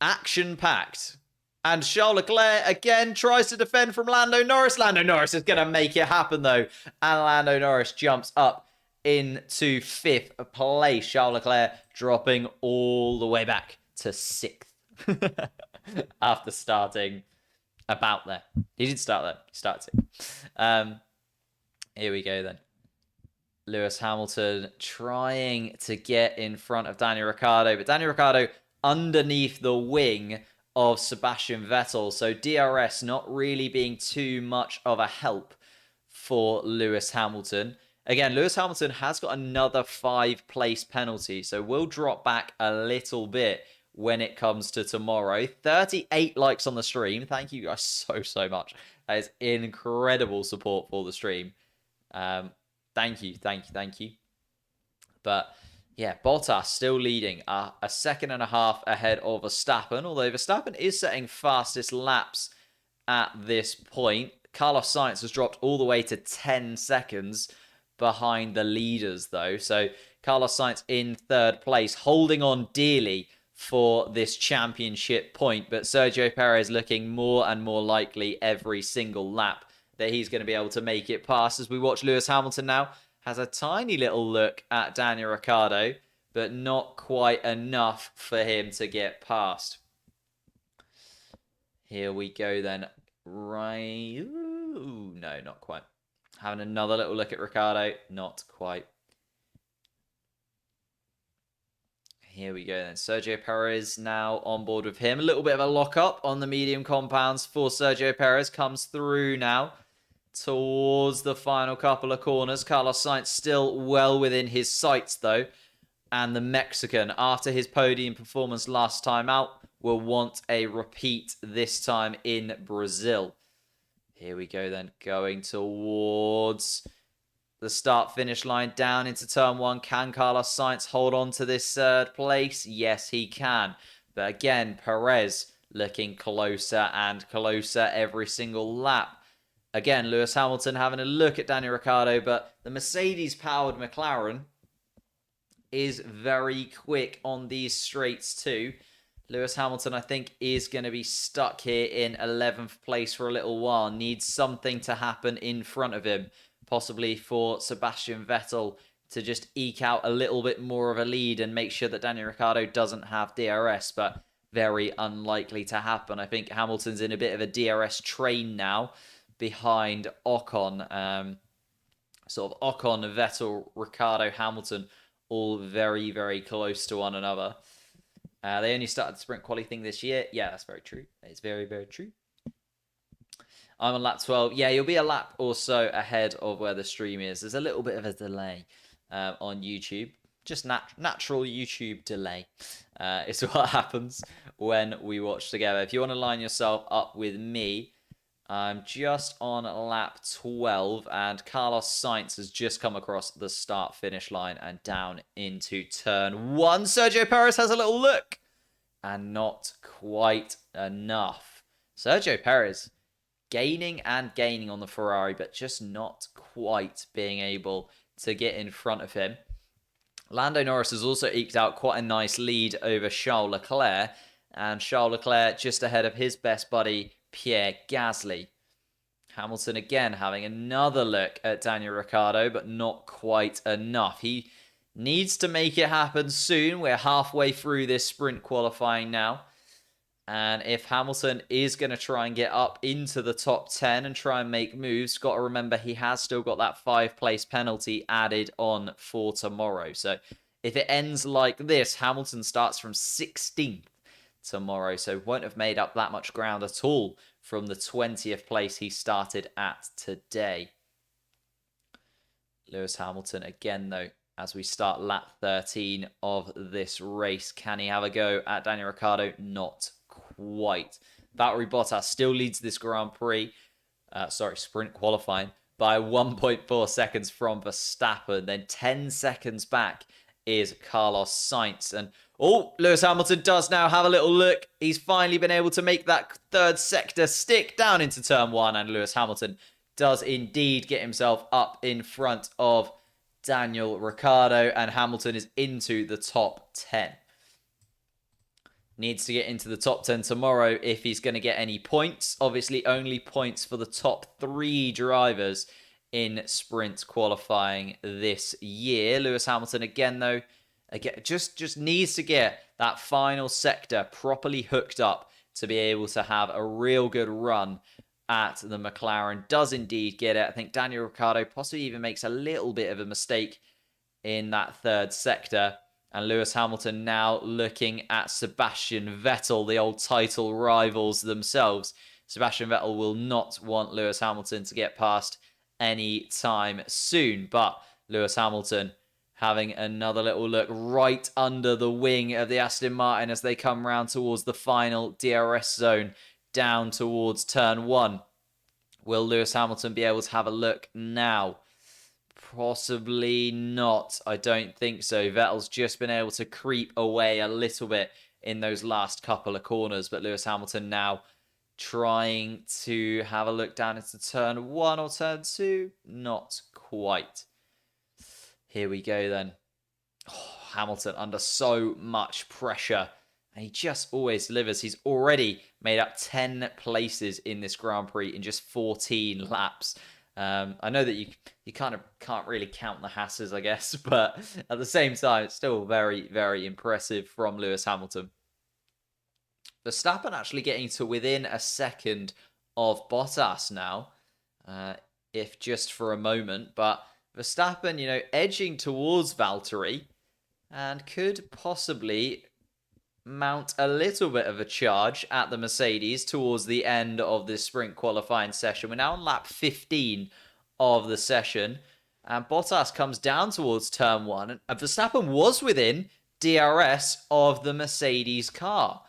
action-packed. And Charles Leclerc, again, tries to defend from Lando Norris. Lando Norris is going to make it happen, though. And Lando Norris jumps up into 5th place. Charles Leclerc dropping all the way back to 6th. After starting about there. He didn't start there. He started 6th. Here we go, then. Lewis Hamilton trying to get in front of Daniel Ricciardo. But Daniel Ricciardo underneath the wing of Sebastian Vettel. So DRS not really being too much of a help for Lewis Hamilton. Again, Lewis Hamilton has got another 5-place penalty. So we'll drop back a little bit when it comes to tomorrow. 38 likes on the stream. Thank you guys so much. That is incredible support for the stream. Thank you. But yeah, Bottas still leading a 1.5 seconds ahead of Verstappen, although Verstappen is setting fastest laps at this point. Carlos Sainz has dropped all the way to 10 seconds behind the leaders, though. So Carlos Sainz in 3rd place, holding on dearly for this championship point. But Sergio Perez looking more and more likely every single lap that he's going to be able to make it past. As we watch Lewis Hamilton now, has a tiny little look at Daniel Ricciardo, but not quite enough for him to get past. Here we go then. Right. Ooh, no, not quite. Having another little look at Ricciardo. Not quite. Here we go then. Sergio Perez now on board with him. A little bit of a lock-up on the medium compounds for Sergio Perez. Comes through now towards the final couple of corners. Carlos Sainz still well within his sights, though. And the Mexican, after his podium performance last time out, will want a repeat this time in Brazil. Here we go then. Going towards the start-finish line down into turn 1. Can Carlos Sainz hold on to this 3rd place? Yes, he can. But again, Perez looking closer and closer every single lap. Again, Lewis Hamilton having a look at Daniel Ricciardo, but the Mercedes-powered McLaren is very quick on these straights too. Lewis Hamilton, I think, is going to be stuck here in 11th place for a little while. Needs something to happen in front of him, possibly for Sebastian Vettel to just eke out a little bit more of a lead and make sure that Daniel Ricciardo doesn't have DRS, but very unlikely to happen. I think Hamilton's in a bit of a DRS train now behind Ocon. Sort of Ocon, Vettel, Ricciardo, Hamilton, all very, very close to one another. They only started the sprint quali thing this year. Yeah, that's very true. It's very, very true. I'm on lap 12. Yeah, you'll be a lap or so ahead of where the stream is. There's a little bit of a delay on YouTube. Just natural YouTube delay. It's what happens when we watch together. If you want to line yourself up with me, I'm just on lap 12, and Carlos Sainz has just come across the start-finish line and down into turn 1. Sergio Perez has a little look, and not quite enough. Sergio Perez gaining and gaining on the Ferrari, but just not quite being able to get in front of him. Lando Norris has also eked out quite a nice lead over Charles Leclerc, and Charles Leclerc just ahead of his best buddy, Pierre Gasly. Hamilton again having another look at Daniel Ricciardo, but not quite enough. He needs to make it happen soon. We're halfway through this sprint qualifying now. And if Hamilton is going to try and get up into the top 10 and try and make moves, got to remember he has still got that 5-place penalty added on for tomorrow. So if it ends like this, Hamilton starts from 16th tomorrow, so won't have made up that much ground at all from the 20th place he started at today. Lewis Hamilton again, though, as we start lap 13 of this race. Can he have a go at Daniel Ricciardo? Not quite. Valtteri Bottas still leads this Grand Prix, sprint qualifying, by 1.4 seconds from Verstappen. Then 10 seconds back is Carlos Sainz. And Lewis Hamilton does now have a little look. He's finally been able to make that third sector stick down into turn one. And Lewis Hamilton does indeed get himself up in front of Daniel Ricciardo. And Hamilton is into the top 10. Needs to get into the top 10 tomorrow if he's going to get any points. Obviously, only points for the top 3 drivers in sprint qualifying this year. Lewis Hamilton, again, though, just needs to get that final sector properly hooked up to be able to have a real good run at the McLaren. Does indeed get it. I think Daniel Ricciardo possibly even makes a little bit of a mistake in that third sector. And Lewis Hamilton now looking at Sebastian Vettel, the old title rivals themselves. Sebastian Vettel will not want Lewis Hamilton to get past any time soon. But Lewis Hamilton having another little look right under the wing of the Aston Martin as they come round towards the final DRS zone down towards turn 1. Will Lewis Hamilton be able to have a look now? Possibly not. I don't think so. Vettel's just been able to creep away a little bit in those last couple of corners. But Lewis Hamilton now trying to have a look down into turn 1 or turn 2. Not quite. Here we go then. Hamilton under so much pressure. And he just always delivers. He's already made up 10 places in this Grand Prix in just 14 laps. I know that you kind of can't really count the Hasses, I guess, but at the same time, it's still very, very impressive from Lewis Hamilton. Verstappen actually getting to within a second of Bottas now, if just for a moment. But Verstappen, edging towards Valtteri and could possibly mount a little bit of a charge at the Mercedes towards the end of this sprint qualifying session. We're now on lap 15 of the session, and Bottas comes down towards turn 1, and Verstappen was within DRS of the Mercedes car.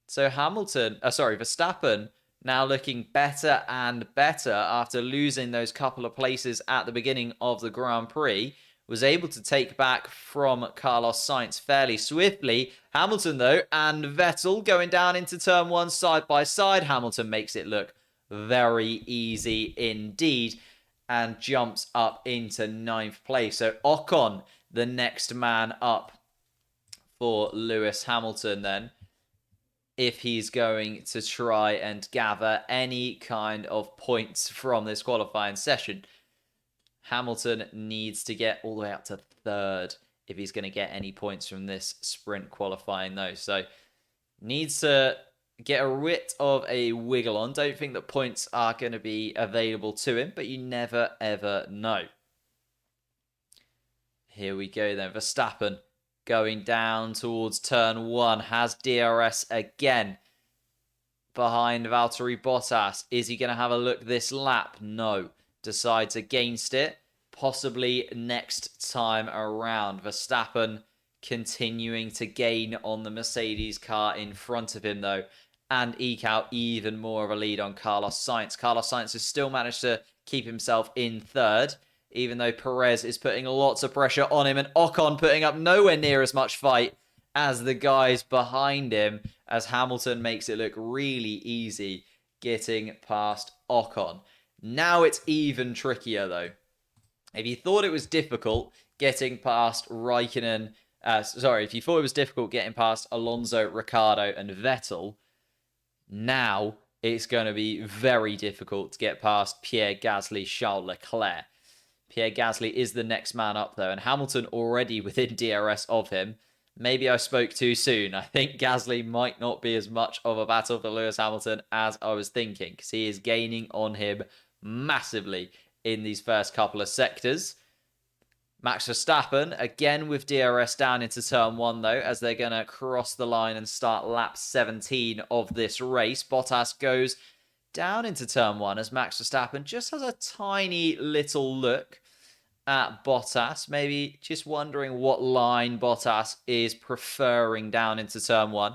So Verstappen now looking better and better after losing those couple of places at the beginning of the Grand Prix. Was able to take back from Carlos Sainz fairly swiftly. Hamilton, though, and Vettel going down into turn 1 side by side. Hamilton makes it look very easy indeed and jumps up into 9th place. So Ocon, the next man up for Lewis Hamilton then, if he's going to try and gather any kind of points from this qualifying session. Hamilton needs to get all the way up to 3rd if he's going to get any points from this sprint qualifying, though. So, needs to get a bit of a wiggle on. Don't think that points are going to be available to him, but you never, ever know. Here we go then. Verstappen going down towards turn 1. Has DRS again behind Valtteri Bottas. Is he going to have a look this lap? No. Decides against it, possibly next time around. Verstappen continuing to gain on the Mercedes car in front of him, though, and eke out even more of a lead on Carlos Sainz. Carlos Sainz has still managed to keep himself in 3rd, even though Perez is putting lots of pressure on him, and Ocon putting up nowhere near as much fight as the guys behind him, as Hamilton makes it look really easy getting past Ocon. Now it's even trickier, though. If you thought it was difficult getting past if you thought it was difficult getting past Alonso, Ricciardo, and Vettel, now it's going to be very difficult to get past Pierre Gasly, Charles Leclerc. Pierre Gasly is the next man up, though, and Hamilton already within DRS of him. Maybe I spoke too soon. I think Gasly might not be as much of a battle for Lewis Hamilton as I was thinking, because he is gaining on him massively in these first couple of sectors. Max Verstappen, again with DRS down into turn 1, though, as they're going to cross the line and start lap 17 of this race. Bottas goes down into turn 1 as Max Verstappen just has a tiny little look at Bottas. Maybe just wondering what line Bottas is preferring down into turn 1.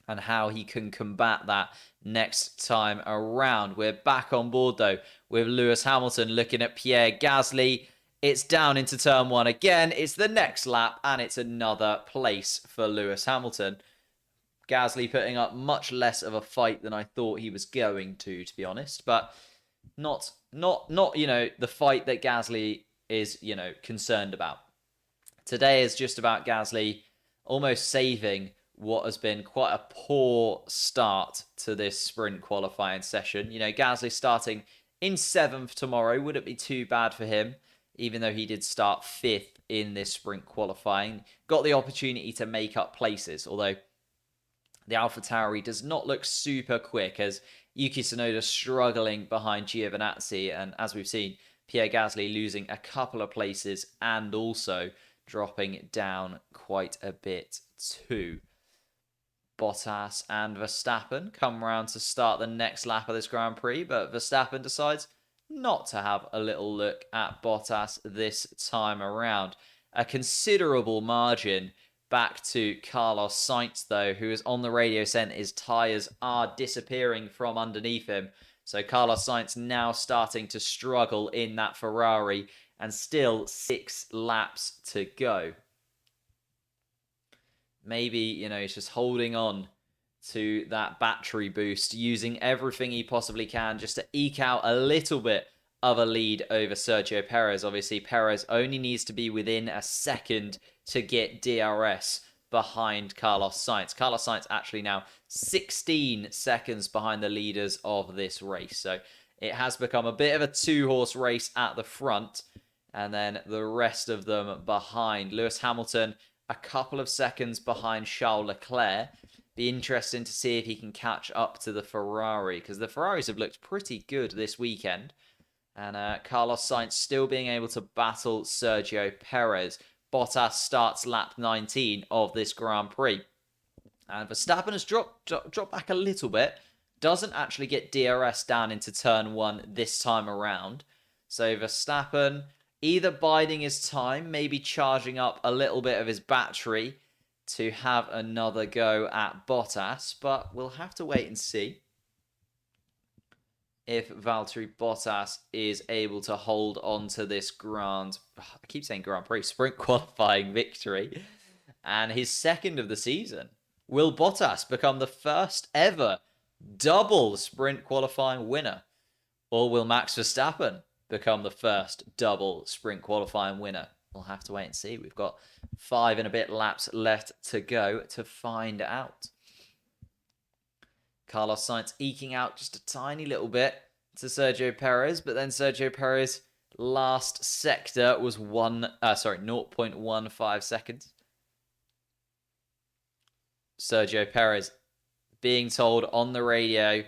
and how he can combat that next time around. We're back on board, though, with Lewis Hamilton looking at Pierre Gasly. It's down into turn 1 again. It's the next lap, and it's another place for Lewis Hamilton. Gasly putting up much less of a fight than I thought he was going to be honest. But not the fight that Gasly is, concerned about. Today is just about Gasly almost saving what has been quite a poor start to this sprint qualifying session. Gasly starting in 7th tomorrow wouldn't be too bad for him, even though he did start 5th in this sprint qualifying. Got the opportunity to make up places, although the AlphaTauri does not look super quick, as Yuki Tsunoda struggling behind Giovinazzi, and as we've seen, Pierre Gasly losing a couple of places and also dropping down quite a bit too. Bottas and Verstappen come round to start the next lap of this Grand Prix, but Verstappen decides not to have a little look at Bottas this time around. A considerable margin back to Carlos Sainz, though, who is on the radio saying his tyres are disappearing from underneath him. So Carlos Sainz now starting to struggle in that Ferrari, and still 6 laps to go. Maybe, he's just holding on to that battery boost, using everything he possibly can just to eke out a little bit of a lead over Sergio Perez. Obviously, Perez only needs to be within a second to get DRS behind Carlos Sainz. Carlos Sainz actually now 16 seconds behind the leaders of this race. So it has become a bit of a 2-horse race at the front, and then the rest of them behind. Lewis Hamilton a couple of seconds behind Charles Leclerc. Be interesting to see if he can catch up to the Ferrari, because the Ferraris have looked pretty good this weekend. And Carlos Sainz still being able to battle Sergio Perez. Bottas starts lap 19 of this Grand Prix. And Verstappen has dropped back a little bit. Doesn't actually get DRS down into turn 1 this time around. So Verstappen either biding his time, maybe charging up a little bit of his battery to have another go at Bottas. But we'll have to wait and see if Valtteri Bottas is able to hold on to this Grand Prix, sprint qualifying victory, and his 2nd of the season. Will Bottas become the first ever double sprint qualifying winner? Or will Max Verstappen become the first double sprint qualifying winner? We'll have to wait and see. We've got 5 and a bit laps left to go to find out. Carlos Sainz eking out just a tiny little bit to Sergio Perez, but then Sergio Perez last sector was 0.15 seconds. Sergio Perez being told on the radio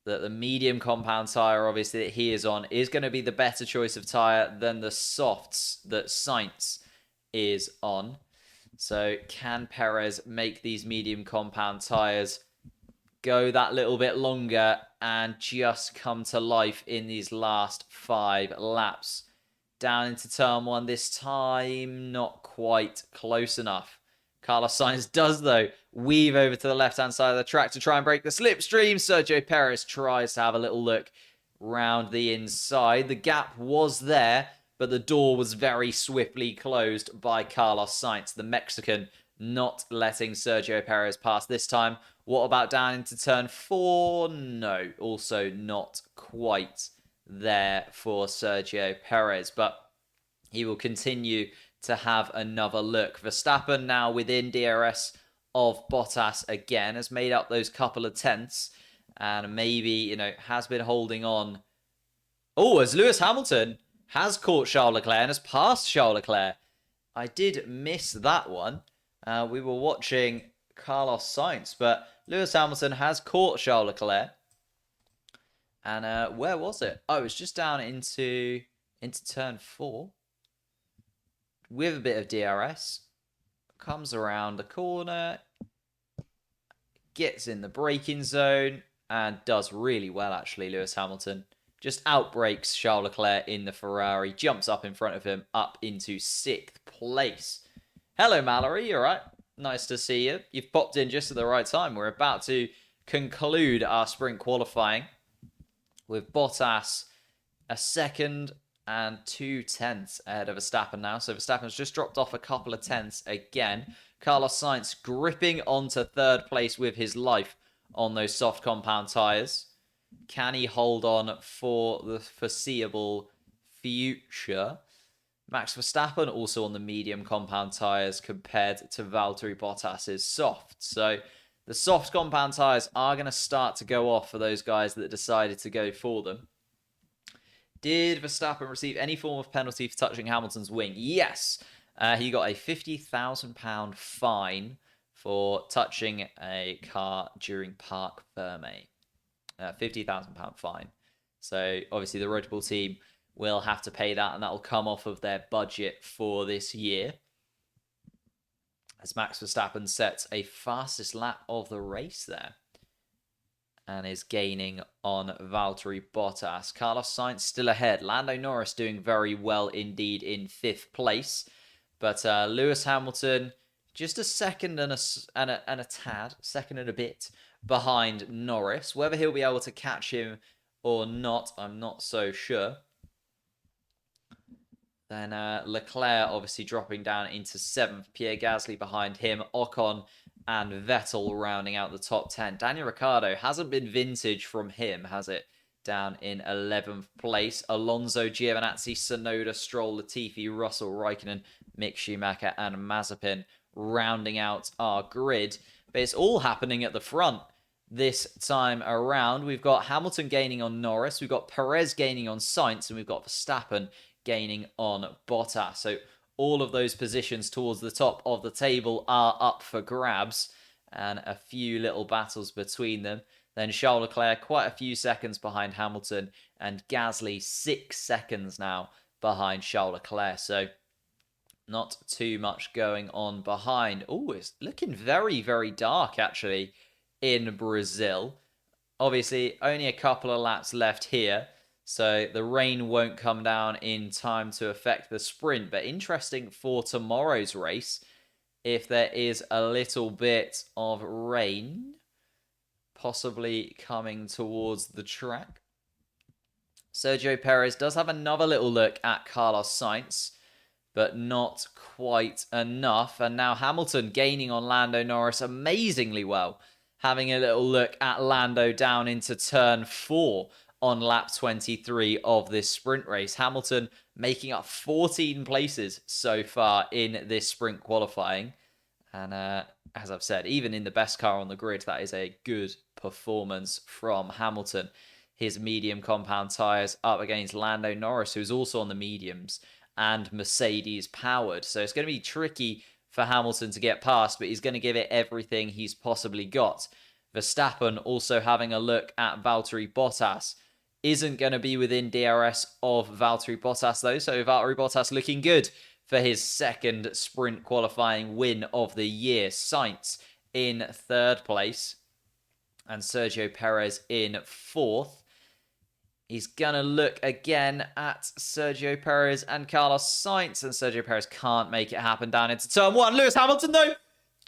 that the medium compound tyre, obviously, that he is on, is going to be the better choice of tyre than the softs that Sainz is on. So can Perez make these medium compound tyres go that little bit longer and just come to life in these last 5 laps? Down into turn 1 this time, not quite close enough. Carlos Sainz does, though, weave over to the left-hand side of the track to try and break the slipstream. Sergio Perez tries to have a little look round the inside. The gap was there, but the door was very swiftly closed by Carlos Sainz, the Mexican, not letting Sergio Perez pass this time. What about down into turn 4? No, also not quite there for Sergio Perez, but he will continue to have another look. Verstappen now within DRS of Bottas again, has made up those couple of tenths, and maybe, has been holding on. Oh, as Lewis Hamilton has caught Charles Leclerc and has passed Charles Leclerc. I did miss that one. We were watching Carlos Sainz, but Lewis Hamilton has caught Charles Leclerc. And where was it? Oh, it's just down into turn 4. With a bit of DRS. Comes around the corner. Gets in the braking zone. And does really well, actually, Lewis Hamilton. Just outbrakes Charles Leclerc in the Ferrari. Jumps up in front of him. Up into 6th place. Hello, Mallory. You alright? Nice to see you. You've popped in just at the right time. We're about to conclude our sprint qualifying with Bottas a second and 2/10 ahead of Verstappen now. So Verstappen's just dropped off a couple of tenths again. Carlos Sainz gripping onto third place with his life on those soft compound tyres. Can he hold on for the foreseeable future? Max Verstappen also on the medium compound tyres compared to Valtteri Bottas's soft. So the soft compound tyres are going to start to go off for those guys that decided to go for them. Did Verstappen receive any form of penalty for touching Hamilton's wing? Yes. He got a £50,000 fine for touching a car during Parc Fermé. £50,000 fine. So obviously the Red Bull team will have to pay that, and that will come off of their budget for this year. As Max Verstappen sets a fastest lap of the race there and is gaining on Valtteri Bottas. Carlos Sainz still ahead. Lando Norris doing very well indeed in 5th place. But Lewis Hamilton just a second and a tad, second and a bit behind Norris. Whether he'll be able to catch him or not, I'm not so sure. Then Leclerc obviously dropping down into 7th. Pierre Gasly behind him. Ocon and Vettel rounding out the top 10. Daniel Ricciardo hasn't been vintage from him, has it? Down in 11th place. Alonso, Giovinazzi, Tsunoda, Stroll, Latifi, Russell, Raikkonen, Mick Schumacher and Mazepin rounding out our grid. But it's all happening at the front this time around. We've got Hamilton gaining on Norris. We've got Perez gaining on Sainz. And we've got Verstappen gaining on Bottas. So all of those positions towards the top of the table are up for grabs, and a few little battles between them. Then Charles Leclerc quite a few seconds behind Hamilton, and Gasly 6 seconds now behind Charles Leclerc. So not too much going on behind. Oh, it's looking very, very dark actually in Brazil. Obviously only a couple of laps left here, so the rain won't come down in time to affect the sprint. But interesting for tomorrow's race, if there is a little bit of rain possibly coming towards the track. Sergio Perez does have another little look at Carlos Sainz, but not quite enough. And now Hamilton gaining on Lando Norris amazingly well. Having a little look at Lando down into turn 4 on lap 23 of this sprint race. Hamilton making up 14 places so far in this sprint qualifying. And as I've said, even in the best car on the grid, that is a good performance from Hamilton. His medium compound tyres up against Lando Norris, who's also on the mediums and Mercedes powered. So it's going to be tricky for Hamilton to get past, but he's going to give it everything he's possibly got. Verstappen also having a look at Valtteri Bottas. Isn't going to be within DRS of Valtteri Bottas though, so Valtteri Bottas looking good for his second sprint qualifying win of the year. Sainz in 3rd place and Sergio Perez in 4th. He's going to look again at Sergio Perez and Carlos Sainz, and Sergio Perez can't make it happen down into turn 1. Lewis Hamilton though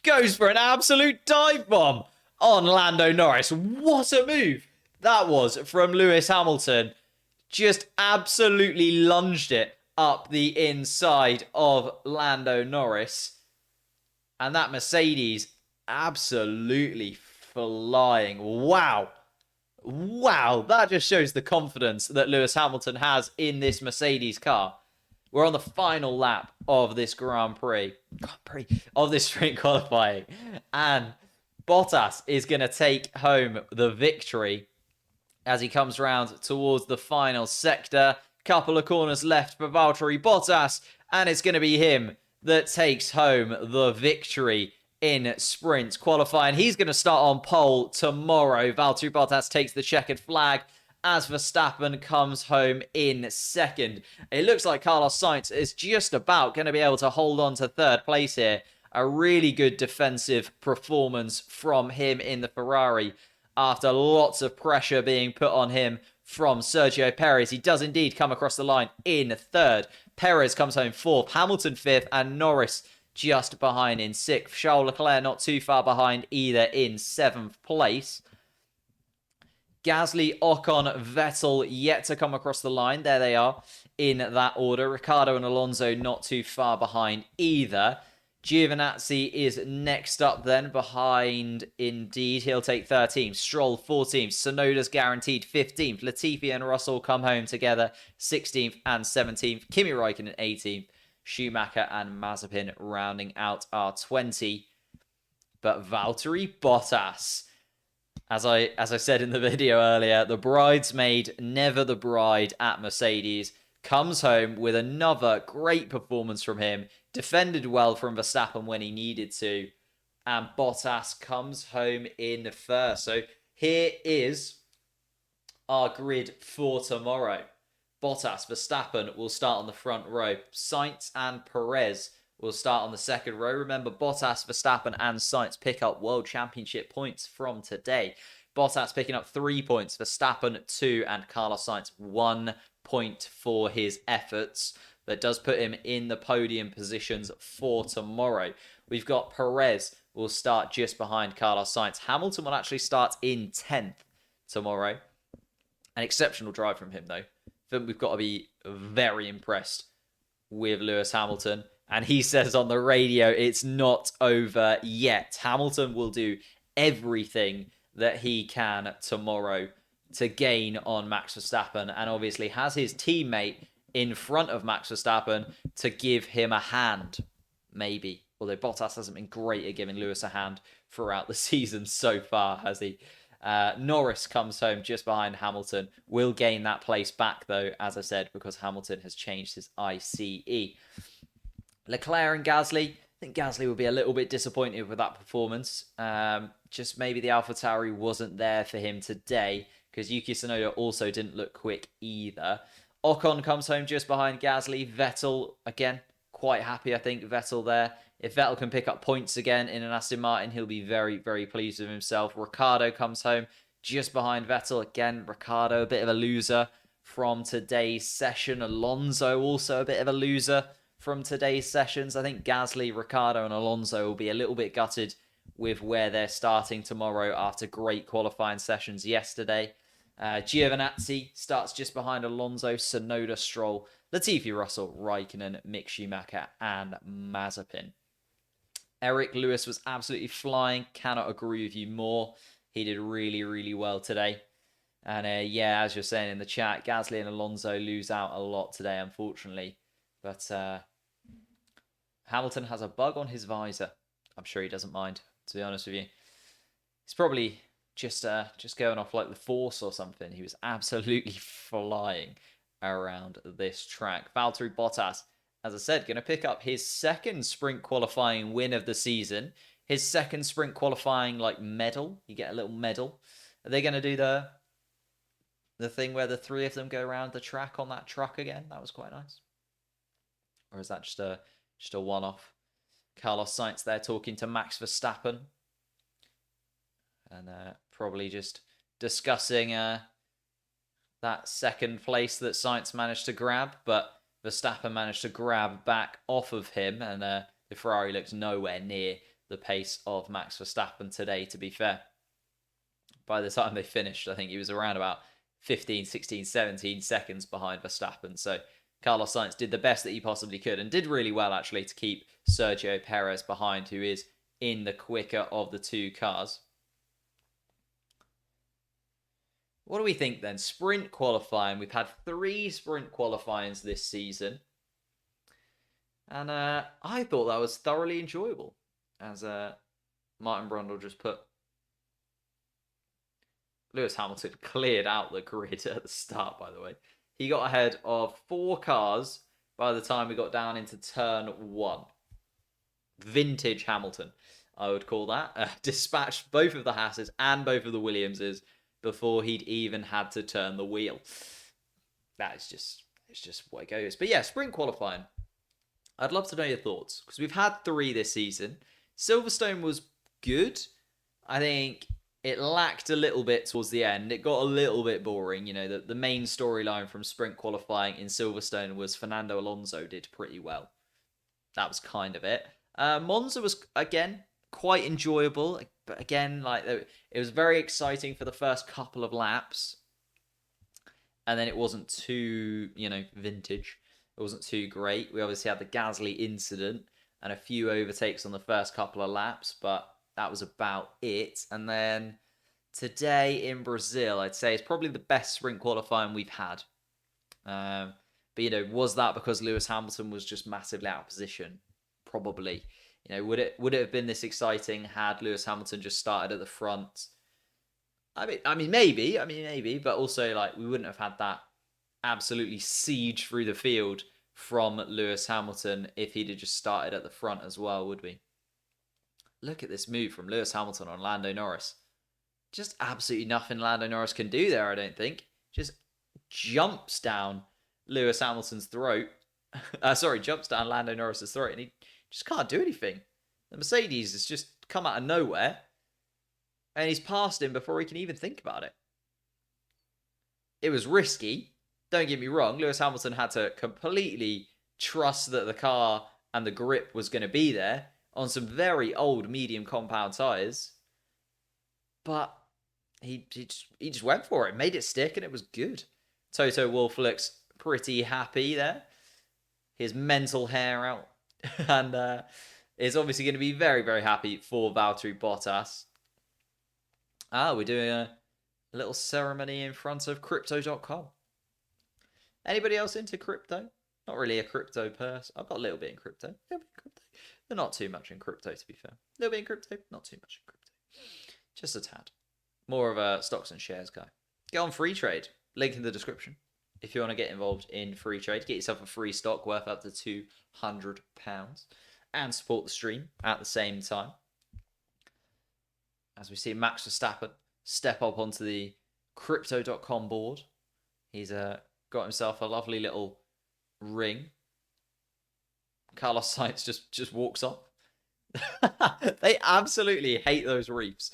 goes for an absolute dive bomb on Lando Norris. What a move that was from Lewis Hamilton. Just absolutely lunged it up the inside of Lando Norris. And that Mercedes absolutely flying. Wow. Wow. That just shows the confidence that Lewis Hamilton has in this Mercedes car. We're on the final lap of this Grand Prix of this sprint qualifying. And Bottas is going to take home the victory as he comes round towards the final sector. Couple of corners left for Valtteri Bottas, and it's going to be him that takes home the victory in sprint qualifying. He's going to start on pole tomorrow. Valtteri Bottas takes the checkered flag as Verstappen comes home in 2nd. It looks like Carlos Sainz is just about going to be able to hold on to 3rd place here. A really good defensive performance from him in the Ferrari after lots of pressure being put on him from Sergio Perez. He does indeed come across the line in 3rd. Perez comes home 4th, Hamilton 5th, and Norris just behind in 6th. Charles Leclerc not too far behind either in 7th place. Gasly, Ocon, Vettel yet to come across the line. There they are in that order. Ricciardo and Alonso not too far behind either. Giovinazzi is next up then, behind indeed. He'll take 13th. Stroll 14th. Tsunoda's guaranteed 15th. Latifi and Russell come home together 16th and 17th. Kimi Räikkönen 18th. Schumacher and Mazepin rounding out our 20. But Valtteri Bottas, as I said in the video earlier, the bridesmaid, never the bride at Mercedes, comes home with another great performance from him. Defended well from Verstappen when he needed to. And Bottas comes home in first. So here is our grid for tomorrow. Bottas, Verstappen will start on the front row. Sainz and Perez will start on the second row. Remember, Bottas, Verstappen and Sainz pick up World Championship points from today. Bottas picking up 3 points, Verstappen 2, and Carlos Sainz 1 point for his efforts. That does put him in the podium positions for tomorrow. We've got Perez will start just behind Carlos Sainz. Hamilton will actually start in 10th tomorrow. An exceptional drive from him, though. I think we've got to be very impressed with Lewis Hamilton. And he says on the radio, it's not over yet. Hamilton will do everything that he can tomorrow to gain on Max Verstappen. And obviously has his teammate in front of Max Verstappen to give him a hand, maybe. Although Bottas hasn't been great at giving Lewis a hand throughout the season so far, has he? Norris comes home just behind Hamilton. Will gain that place back, though, as I said, because Hamilton has changed his ICE. Leclerc and Gasly. I think Gasly will be a little bit disappointed with that performance. Just maybe the AlphaTauri wasn't there for him today, because Yuki Tsunoda also didn't look quick either. Ocon comes home just behind Gasly. Vettel, again, quite happy, I think, Vettel there. If Vettel can pick up points again in an Aston Martin, he'll be very, very pleased with himself. Ricciardo comes home just behind Vettel. Again, Ricciardo, a bit of a loser from today's session. Alonso, also a bit of a loser from today's sessions. I think Gasly, Ricciardo and Alonso will be a little bit gutted with where they're starting tomorrow after great qualifying sessions yesterday. Giovinazzi starts just behind Alonso, Tsunoda, Stroll, Latifi, Russell, Raikkonen, Mick Schumacher, and Mazepin. Eric Lewis was absolutely flying. Cannot agree with you more. He did really, really well today. And yeah, as you're saying in the chat, Gasly and Alonso lose out a lot today, unfortunately. But Hamilton has a bug on his visor. I'm sure he doesn't mind, to be honest with you. He's probably just going off like the Force or something. He was absolutely flying around this track. Valtteri Bottas, as I said, going to pick up his second sprint qualifying win of the season. His second sprint qualifying medal. You get a little medal. Are they going to do the thing where the three of them go around the track on that truck again? That was quite nice. Or is that just a one-off? Carlos Sainz there talking to Max Verstappen. And probably just discussing that second place that Sainz managed to grab. But Verstappen managed to grab back off of him. And the Ferrari looked nowhere near the pace of Max Verstappen today, to be fair. By the time they finished, I think he was around about 15, 16, 17 seconds behind Verstappen. So Carlos Sainz did the best that he possibly could and did really well, actually, to keep Sergio Perez behind, who is in the quicker of the two cars. What do we think then? Sprint qualifying. We've had 3 sprint qualifyings this season. And I thought that was thoroughly enjoyable. As Martin Brundle just put. Lewis Hamilton cleared out the grid at the start, by the way. He got ahead of 4 cars by the time we got down into turn 1. Vintage Hamilton, I would call that. Dispatched both of the Hasses and both of the Williamses before he'd even had to turn the wheel. That is just, it's just what it goes. But yeah, sprint qualifying. I'd love to know your thoughts, because we've had 3 this season. Silverstone was good. I think it lacked a little bit towards the end. It got a little bit boring. You know, the main storyline from sprint qualifying in Silverstone was Fernando Alonso did pretty well. That was kind of it. Monza was, again, quite enjoyable. But again, like, it was very exciting for the first couple of laps. And then it wasn't too, vintage. It wasn't too great. We obviously had the Gasly incident and a few overtakes on the first couple of laps, but that was about it. And then today in Brazil, I'd say it's probably the best sprint qualifying we've had. But was that because Lewis Hamilton was just massively out of position? Probably. Would it have been this exciting had Lewis Hamilton just started at the front? I mean, maybe, but also, like, we wouldn't have had that absolutely siege through the field from Lewis Hamilton if he'd have just started at the front as well, would we? Look at this move from Lewis Hamilton on Lando Norris. Just absolutely nothing Lando Norris can do there, I don't think. Just jumps down Lewis Hamilton's throat. Jumps down Lando Norris's throat, and he just can't do anything. The Mercedes has just come out of nowhere, and he's passed him before he can even think about it. It was risky. Don't get me wrong. Lewis Hamilton had to completely trust that the car and the grip was going to be there on some very old medium compound tyres. But he just went for it, made it stick, and it was good. Toto Wolff looks pretty happy there. His mental hair out. And is obviously going to be very, very happy for Valtteri Bottas. We're doing a little ceremony in front of Crypto.com. Anybody else into crypto? Not really a crypto person. I've got a little bit in crypto. They're not too much in crypto, to be fair. A little bit in crypto, not too much in crypto. Just a tad. More of a stocks and shares guy. Get on Freetrade. Link in the description. If you want to get involved in Freetrade, get yourself a free stock worth up to £200 and support the stream at the same time. As we see Max Verstappen step up onto the Crypto.com board. He's got himself a lovely little ring. Carlos Sainz just walks off. They absolutely hate those reefs.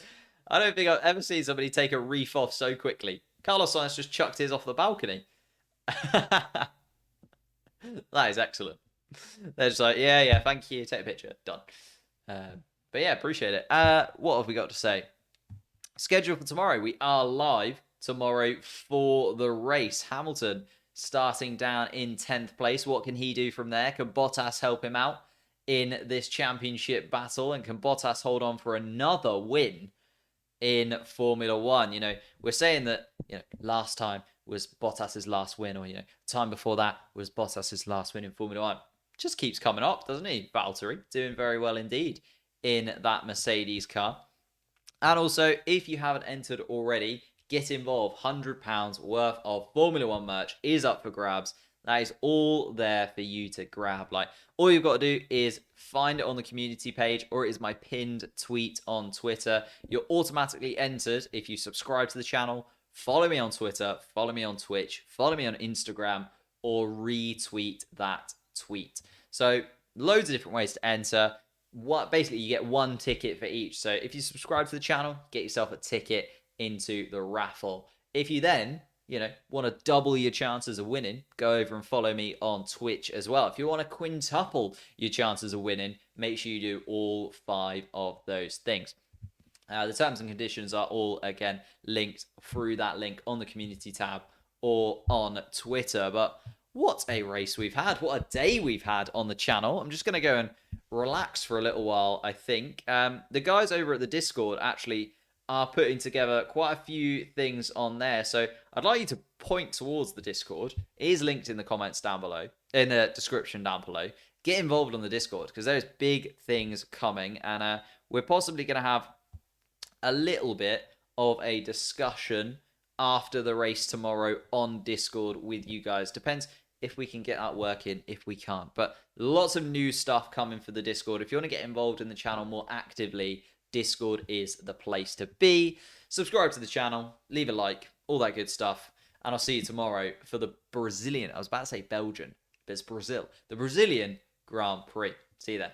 I don't think I've ever seen somebody take a reef off so quickly. Carlos Sainz just chucked his off the balcony. That is excellent. They're just like, yeah, thank you, take a picture, done. But yeah, appreciate it. What have we got to say? Schedule for tomorrow. We are live tomorrow for the race. Hamilton starting down in 10th place. What can he do from there? Can Bottas help him out in this championship battle? And can Bottas hold on for another win in Formula One? We're saying that, last time was Bottas's last win, or, time before that was Bottas's last win in Formula One. Just keeps coming up, doesn't he? Valtteri doing very well indeed in that Mercedes car. And also, if you haven't entered already, get involved. £100 worth of Formula One merch is up for grabs. That is all there for you to grab. Like, all you've got to do is find it on the community page, or it is my pinned tweet on Twitter. You're automatically entered if you subscribe to the channel, follow me on Twitter, follow me on Twitch, follow me on Instagram, or retweet that tweet. So loads of different ways to enter. Basically, you get one ticket for each. So if you subscribe to the channel, get yourself a ticket into the raffle. If you then, want to double your chances of winning, go over and follow me on Twitch as well. If you want to quintuple your chances of winning, make sure you do all 5 of those things. The terms and conditions are all, again, linked through that link on the community tab or on Twitter. But what a race we've had. What a day we've had on the channel. I'm just going to go and relax for a little while, I think. The guys over at the Discord actually are putting together quite a few things on there. So I'd like you to point towards the Discord. It is linked in the comments down below, in the description down below. Get involved on the Discord because there's big things coming. And we're possibly going to have a little bit of a discussion after the race tomorrow on Discord with you guys. Depends if we can get that working, if we can't. But lots of new stuff coming for the Discord. If you want to get involved in the channel more actively, Discord is the place to be. Subscribe to the channel, leave a like, all that good stuff. And I'll see you tomorrow for the Brazilian, I was about to say Belgian, but it's Brazil. The Brazilian Grand Prix. See you there.